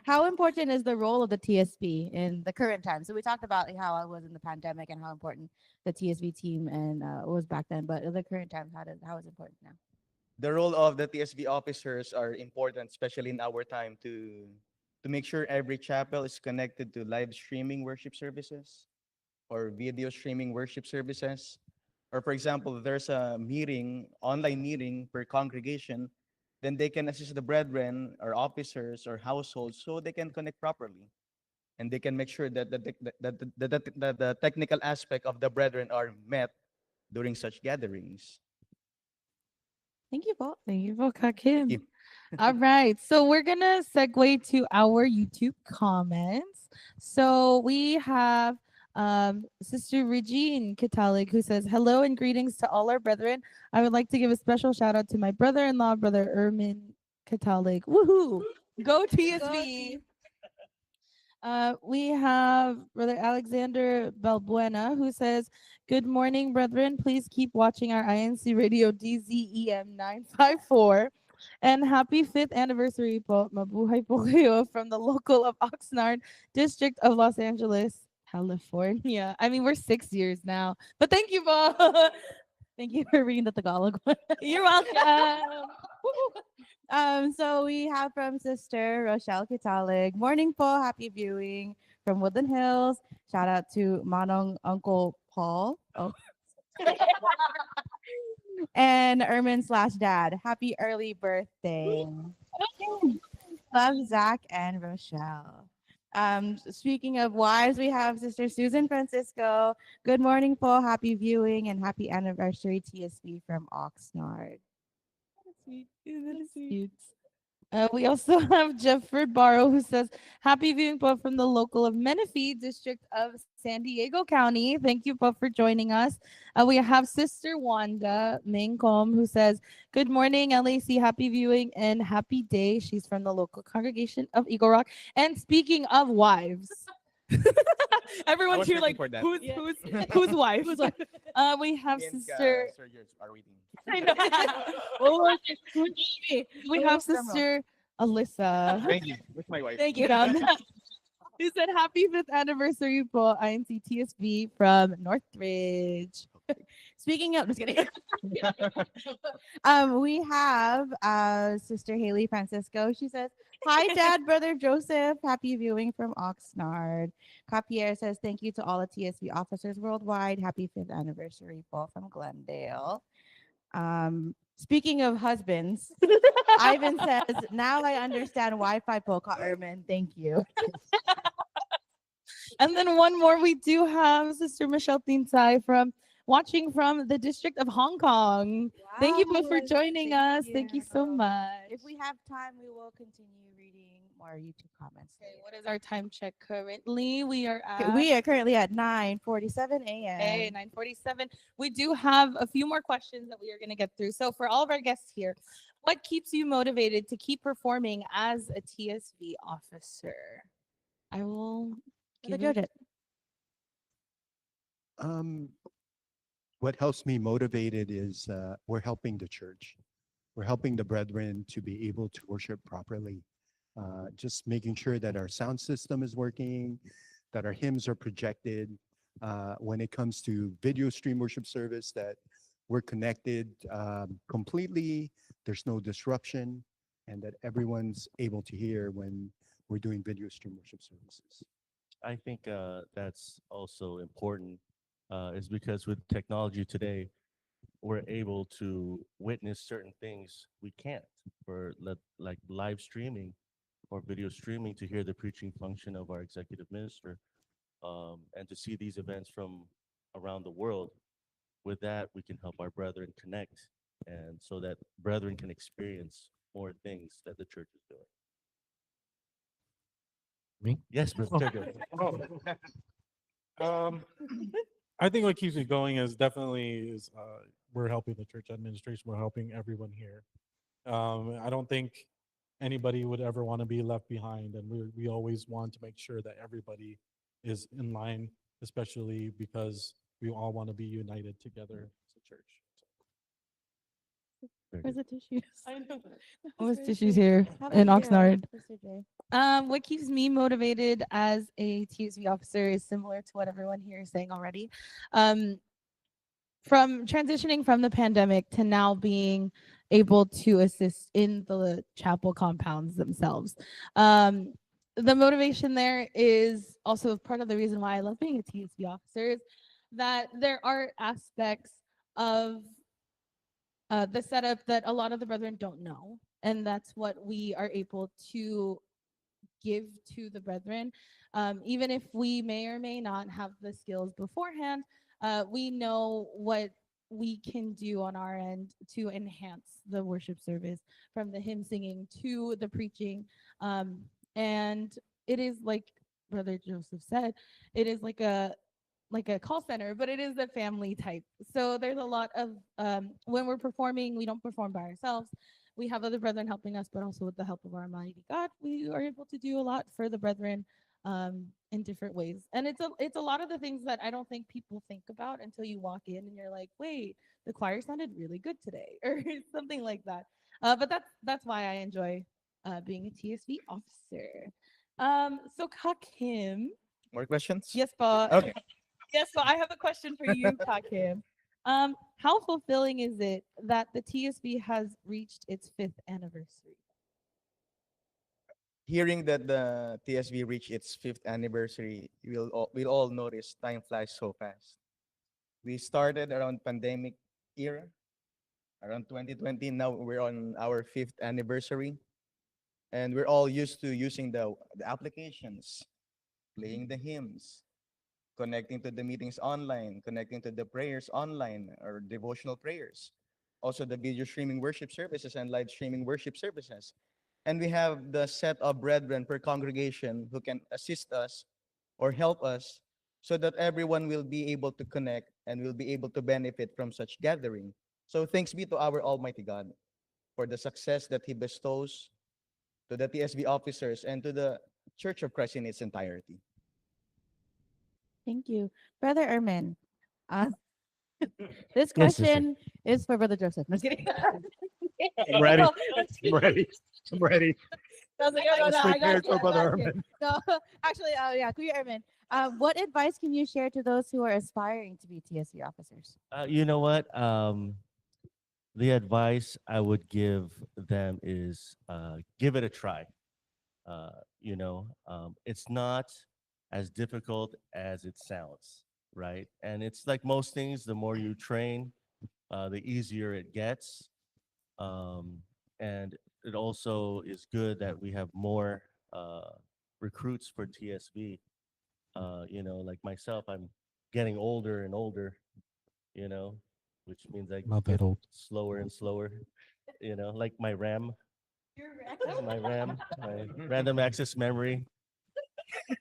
Speaker 7: how important is the role of the TSB in the current time? So we talked about like, how I was in the pandemic and how important the TSB team and was back then, but in the current time, how is it important now?
Speaker 11: The role of the TSB officers are important, especially in our time, to make sure every chapel is connected to live streaming worship services or video streaming worship services. Or for example, there's a meeting, online meeting per congregation, then they can assist the brethren or officers or households so they can connect properly. and they can make sure that the technical aspect of the brethren are met during such gatherings.
Speaker 7: Thank you, Paul. Thank you, Paul
Speaker 11: Thank
Speaker 7: Kakim.
Speaker 11: you.
Speaker 7: All right. So we're going to segue to our YouTube comments. So we have Sister Regine Catalic who says, hello and greetings to all our brethren. I would like to give a special shout out to my brother-in-law, Brother Ermin Catalic. Woohoo! Go TSV! We have Brother Alexander Balbuena who says, good morning, brethren. Please keep watching our INC Radio DZEM 954. And happy 5th anniversary po. Mabuhay po kayo from the local of Oxnard, District of Los Angeles, California. I mean, we're 6 years now. But thank you, po. Thank you for reading the Tagalog one.
Speaker 3: You're welcome. So we have from Sister Rochelle Kitalig. Morning po, happy viewing from Woodland Hills. Shout out to Manong Uncle Paul. Oh. And Ermin slash dad. Happy early birthday. Love Zach and Rochelle. Speaking of wives, we have Sister Susan Francisco. Good morning po, happy viewing and happy anniversary TSV from Oxnard.
Speaker 7: Cute. We also have Jefford Barrow who says, happy viewing po from the local of Menifee, District of San Diego County. Thank you po for joining us. We have Sister Wanda Mingcom who says, good morning, LAC. Happy viewing and happy day. She's from the local congregation of Eagle Rock. And speaking of wives, everyone's here like, who's wife? Who's wife? We have Sister.
Speaker 11: Are reading.
Speaker 7: I know. We have Sister Alyssa.
Speaker 11: Thank you. With my wife.
Speaker 7: Thank you. Who said happy 5th anniversary po INCTSV from Northridge.
Speaker 3: Speaking of, just kidding. We have Sister Haley Francisco. She says, hi, Dad, Brother Joseph. Happy viewing from Oxnard. Capier says, thank you to all the TSV officers worldwide. Happy 5th anniversary po from Glendale. Speaking of husbands, Ivan says, now I understand Wi-Fi po, Ka Ermin. Thank you.
Speaker 7: And then one more, we do have Sister Michelle Tinsai from watching from the District of Hong Kong. Thank you both for joining us. Thank you so much.
Speaker 3: If we have time, we will continue reading more YouTube comments.
Speaker 7: Okay, what is our time check currently? We are
Speaker 3: currently at 9:47 a.m.
Speaker 7: Okay, 9:47. We do have a few more questions that we are going to get through. So for all of our guests here, what keeps you motivated to keep performing as a TSV officer? I will give it.
Speaker 10: What helps me motivated is we're helping the church. We're helping the brethren to be able to worship properly. Just making sure that our sound system is working, that our hymns are projected. When it comes to video stream worship service, that we're connected completely, there's no disruption, and that everyone's able to hear when we're doing video stream worship services.
Speaker 9: I think that's also important is because with technology today, we're able to witness certain things we can't for like live streaming or video streaming to hear the preaching function of our executive minister and to see these events from around the world. With that, we can help our brethren connect and so that brethren can experience more things that the church is doing.
Speaker 8: Me?
Speaker 9: Yes, Brother.
Speaker 8: I think what keeps me going is definitely we're helping the church administration. We're helping everyone here. I don't think anybody would ever want to be left behind, and we always want to make sure that everybody is in line, especially because we all want to be united together as a church.
Speaker 7: Where's the tissues?
Speaker 3: I know.
Speaker 7: Where's tissues here in Oxnard? What keeps me motivated as a TSV officer is similar to what everyone here is saying already. From transitioning from the pandemic to now being able to assist in the chapel compounds themselves. The motivation there is also part of the reason why I love being a TSV officer is that there are aspects of the setup that a lot of the brethren don't know. And that's what we are able to give to the brethren. Even if we may or may not have the skills beforehand, we know what we can do on our end to enhance the worship service, from the hymn singing to the preaching. And it is like Brother Joseph said, it is like a call center, but it is a family type. So there's a lot of when we're performing, we don't perform by ourselves. We have other brethren helping us, but also with the help of our Almighty God, we are able to do a lot for the brethren in different ways. And it's a lot of the things that I don't think people think about until you walk in and you're like, wait, the choir sounded really good today, or something like that. But that's why I enjoy being a TSV officer. So Kakim.
Speaker 11: More questions?
Speaker 7: Yes, but
Speaker 11: Okay.
Speaker 7: yes, so I have a question for you, Kakim. How fulfilling is it that the TSB has reached its 5th anniversary?
Speaker 11: Hearing that the TSV reached its 5th anniversary, we'll all notice time flies so fast. We started around pandemic era, around 2020. Now we're on our 5th anniversary, and we're all used to using the applications, playing the hymns, connecting to the meetings online, connecting to the prayers online or devotional prayers. Also the video streaming worship services and live streaming worship services. And we have the set of brethren per congregation who can assist us or help us so that everyone will be able to connect and will be able to benefit from such gathering. So thanks be to our Almighty God for the success that He bestows to the TSB officers and to the Church of Christ in its entirety.
Speaker 3: Thank you. Brother Ermin, uh, this
Speaker 5: Yes, sister.
Speaker 3: question is for Brother Joseph. No, I'm just kidding.
Speaker 5: I'm ready.
Speaker 3: No,
Speaker 5: I'm ready. I'm ready.
Speaker 3: I was like, no,
Speaker 5: Let's
Speaker 3: no, I
Speaker 5: prepare
Speaker 3: got
Speaker 5: for
Speaker 3: you.
Speaker 5: Brother
Speaker 3: No, actually, yeah, Kuya Ermin, what advice can you share to those who are aspiring to be TSV officers?
Speaker 9: You know what? The advice I would give them is give it a try. It's not as difficult as it sounds, right? And it's like most things, the more you train, the easier it gets. And it also is good that we have more recruits for TSV. Like myself, I'm getting older and older, which means I
Speaker 8: Not that
Speaker 9: get
Speaker 8: old.
Speaker 9: slower and slower, like my RAM, my random access memory.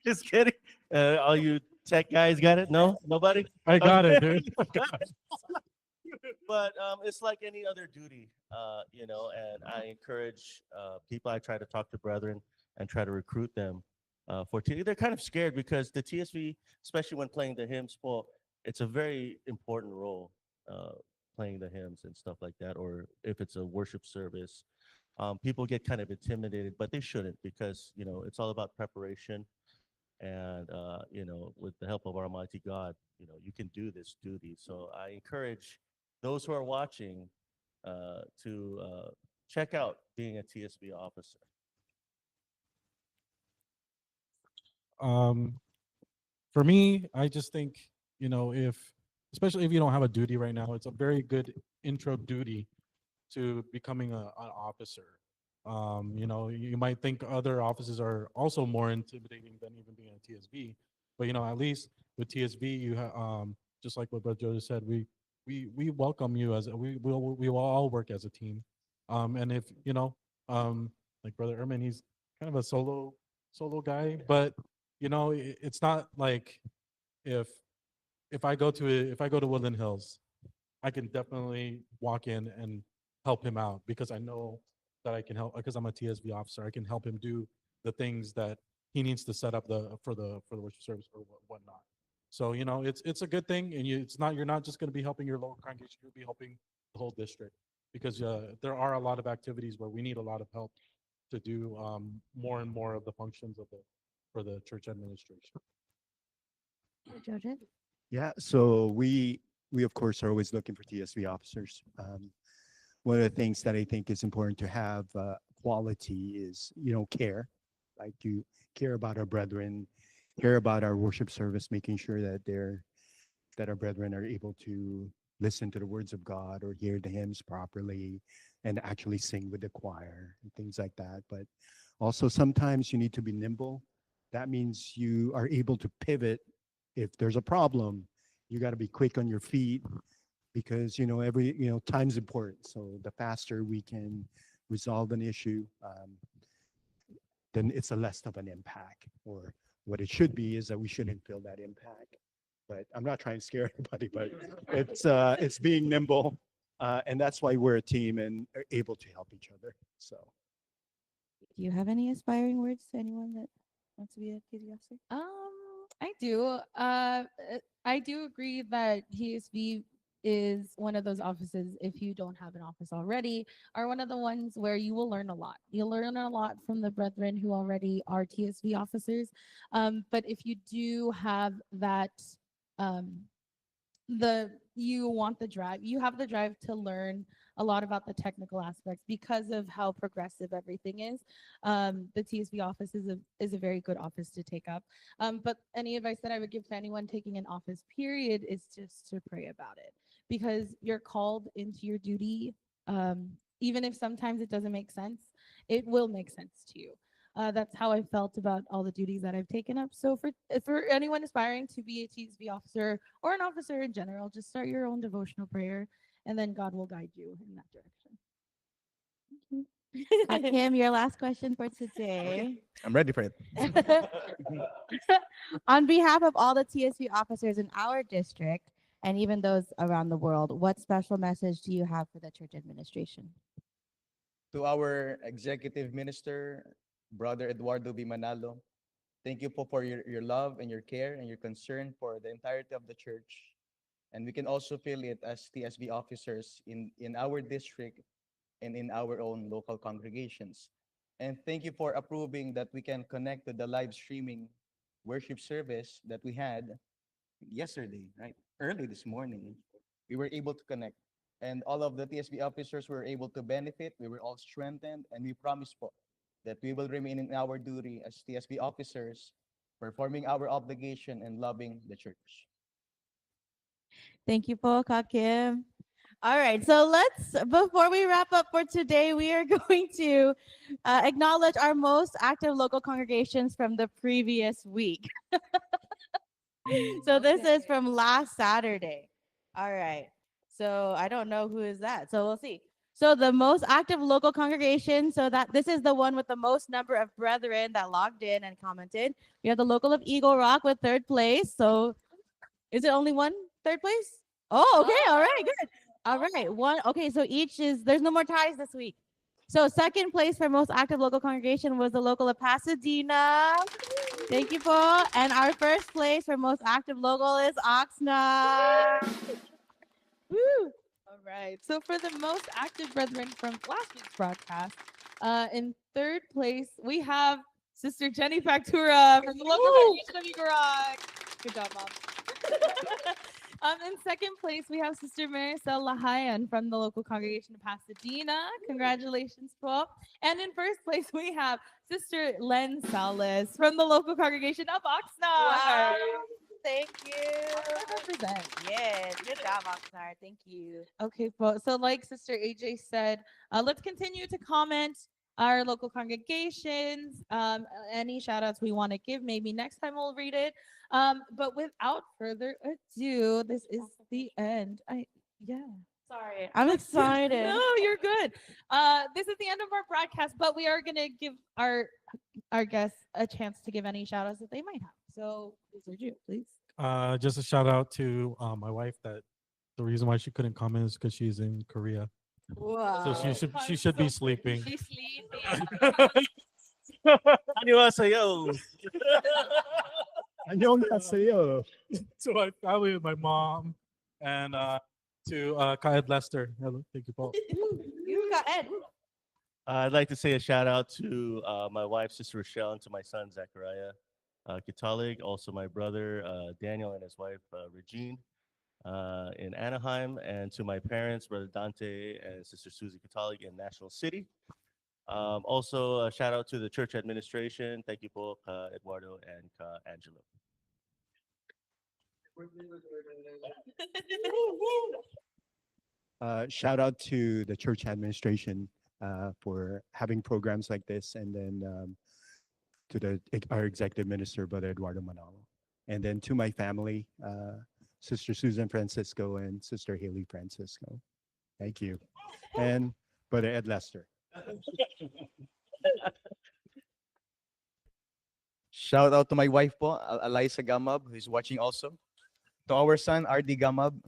Speaker 9: Just kidding. All you tech guys got it? No? Nobody?
Speaker 8: I got it,
Speaker 9: Okay.
Speaker 8: dude.
Speaker 9: But it's like any other duty, and I encourage people. I try to talk to brethren and try to recruit them for TSV. They're kind of scared because the TSV, especially when playing the hymns, well, it's a very important role, playing the hymns and stuff like that, or if it's a worship service. People get kind of intimidated, but they shouldn't because, it's all about preparation. And, with the help of our Almighty God, you can do this duty. So I encourage those who are watching to check out being a TSB officer.
Speaker 8: For me, I just think, especially if you don't have a duty right now, it's a very good intro duty to becoming an officer. You might think other offices are also more intimidating than even being a TSB, but at least with TSB, you have just like what Brother Joseph said, we welcome you we will all work as a team. And if like Brother Ermin, he's kind of a solo guy, but it's not like if I go to Woodland Hills, I can definitely walk in and help him out because I know that I can help because I'm a TSV officer. I can help him do the things that he needs to set up for the worship service or whatnot. So it's a good thing, and you're not just going to be helping your local congregation. You'll be helping the whole district because there are a lot of activities where we need a lot of help to do more and more of the functions for the church administration.
Speaker 3: Joseph?
Speaker 10: Yeah, so we of course are always looking for TSV officers. One of the things that I think is important to have quality is care, like to care about our brethren, care about our worship service, making sure that our brethren are able to listen to the words of God or hear the hymns properly and actually sing with the choir and things like that. But Also, sometimes you need to be nimble. That means you are able to pivot if there's a problem. You got to be quick on your feet because time's important. So the faster we can resolve an issue, then it's a less of an impact. Or what it should be is that we shouldn't feel that impact. But I'm not trying to scare anybody, but it's being nimble, and that's why we're a team and are able to help each other. So.
Speaker 3: Do you have any aspiring words to anyone that wants to be a TSB officer?
Speaker 7: I do. I do agree that TSB is one of those offices, if you don't have an office already, are one of the ones where you will learn a lot. You'll learn a lot from the brethren who already are TSB officers. But if you do have that, you have the drive to learn a lot about the technical aspects because of how progressive everything is. The TSB office is a very good office to take up. But any advice that I would give to anyone taking an office period is just to pray about it, because you're called into your duty. Even if sometimes it doesn't make sense, it will make sense to you. That's how I felt about all the duties that I've taken up. So for anyone aspiring to be a TSB officer or an officer in general, just start your own devotional prayer, and then God will guide you in that direction.
Speaker 3: Kim, your last question for today.
Speaker 11: I'm ready for it.
Speaker 3: On behalf of all the TSB officers in our district and even those around the world, what special message do you have for the church administration?
Speaker 11: To our executive minister, Brother Eduardo B. Manalo, thank you for your love and your care and your concern for the entirety of the church. And we can also feel it as TSB officers in our district and in our own local congregations. And thank you for approving that we can connect to the live streaming worship service that we had yesterday, right? Early this morning. We were able to connect. And all of the TSB officers were able to benefit. We were all strengthened, and we promise po that we will remain in our duty as TSB officers, performing our obligation and loving the church.
Speaker 3: Thank you po, Kim. All right, so before we wrap up for today, we are going to acknowledge our most active local congregations from the previous week. So this is from last Saturday. All right, so I don't know who is that, so we'll see. So the most active local congregation, so that this is the one with the most number of brethren that logged in and commented. We have the local of Eagle Rock with 3rd place. So is it only one 3rd place? Oh, okay, all right, good. All right, one. Okay, so there's no more ties this week. So 2nd place for most active local congregation was the local of Pasadena. Thank you, Paul. And our 1st place for most active local is Oxnard.
Speaker 7: Woo! All right. So for the most active brethren from last week's broadcast, in 3rd place, we have Sister Jenny Factura from the local congregation of Eagle Rock. Good job, Mom. In 2nd place, we have Sister Maricel Lahayan from the local congregation of Pasadena. Congratulations, Paul. And in 1st place, we have Sister Len Salas from the local congregation of Oxnard.
Speaker 3: Wow. Thank you. Yes, good job, Oxnard. Thank you.
Speaker 7: Okay, Paul. So like Sister AJ said, let's continue to comment our local congregations, any shout outs we want to give. Maybe next time we'll read it. But without further ado, this is the end.
Speaker 3: Sorry, I'm excited.
Speaker 7: No, you're good. This is the end of our broadcast, but we are gonna give our guests a chance to give any shout outs that they might have. So Sergio, please.
Speaker 8: Just a shout out to my wife, that the reason why she couldn't comment is because she's in Korea.
Speaker 3: Wow.
Speaker 8: So she should be sleeping.
Speaker 7: She's sleeping.
Speaker 9: 안녕하세요.
Speaker 10: 안녕하세요.
Speaker 8: So my family, my mom, and to Kyle Lester. Hello, thank you, Paul.
Speaker 3: You got Ed.
Speaker 9: I'd like to say a shout out to my wife, Sister Rochelle, and to my son, Zachariah Kitalig, also my brother, Daniel, and his wife, Regine, in Anaheim, and to my parents, Brother Dante and Sister Susie Kitalig in National City. Also, a shout out to the church administration. Thank you, Paul, Eduardo, and Angelo.
Speaker 10: Shout out to the church administration. for having programs like this, and then to our executive minister, Brother Eduardo Manalo, and then to my family, Sister Susan Francisco and Sister Haley Francisco. Thank you. And Brother Ed Lester.
Speaker 11: Shout out to my wife po, Eliza Gamab, who is watching also. To our son, RD Gamab.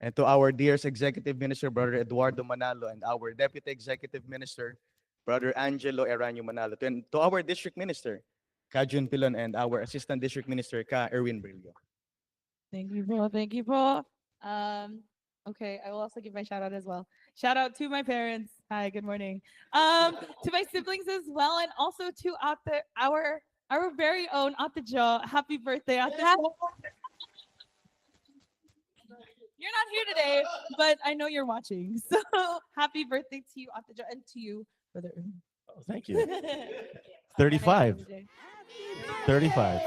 Speaker 11: And to our dear Executive Minister, Brother Eduardo Manalo, and our Deputy Executive Minister, Brother Angelo Eranio Manalo. And to our District Minister, Ka Jun Pilon, and our Assistant District Minister, Ka Erwin Brillo.
Speaker 7: Thank you, bro. Thank you, bro. Okay, I will also give my shout out as well. Shout out to my parents. Hi, good morning. To my siblings as well, and also to our very own Ate Jo. Happy birthday, Ate. You're not here today, but I know you're watching. So happy birthday to you, Ate Jo, and to you, Brother.
Speaker 9: Oh, thank you. 35. 35.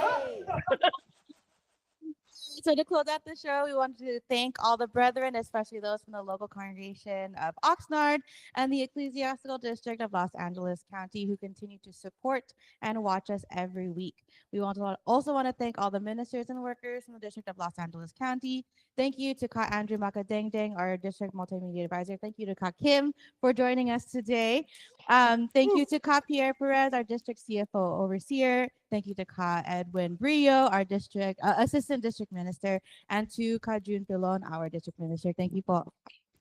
Speaker 3: So to close out the show, we wanted to thank all the brethren, especially those from the local congregation of Oxnard and the Ecclesiastical District of Los Angeles County who continue to support and watch us every week. We also want to thank all the ministers and workers from the District of Los Angeles County. Thank you to Ka Andrew Makadengdeng, our District Multimedia Advisor. Thank you to Ka Kim for joining us today. Thank you to Ka Pierre Perez, our District CFO Overseer. Thank you to Ka Edwin Brillo, our District Assistant District Minister, and to Ka Jun Pilon, our District Minister. Thank you po.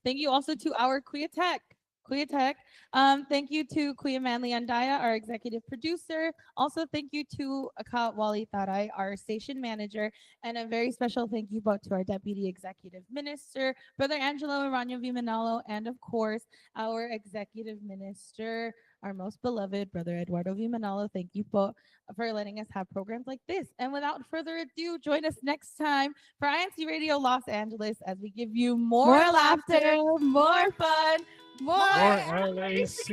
Speaker 7: Thank you also to our Kuya Tech. Thank you to Kuya Manly Andaya, our executive producer. Also, thank you to Ka Wally Taray, our station manager. And a very special thank you to our deputy executive minister, Brother Angelo Eranio V. Manalo, and of course, our executive minister, our most beloved Brother Eduardo V. Manalo. Thank you po for letting us have programs like this. And without further ado, join us next time for INC Radio Los Angeles as we give you more laughter, more fun, more
Speaker 8: Or LAC.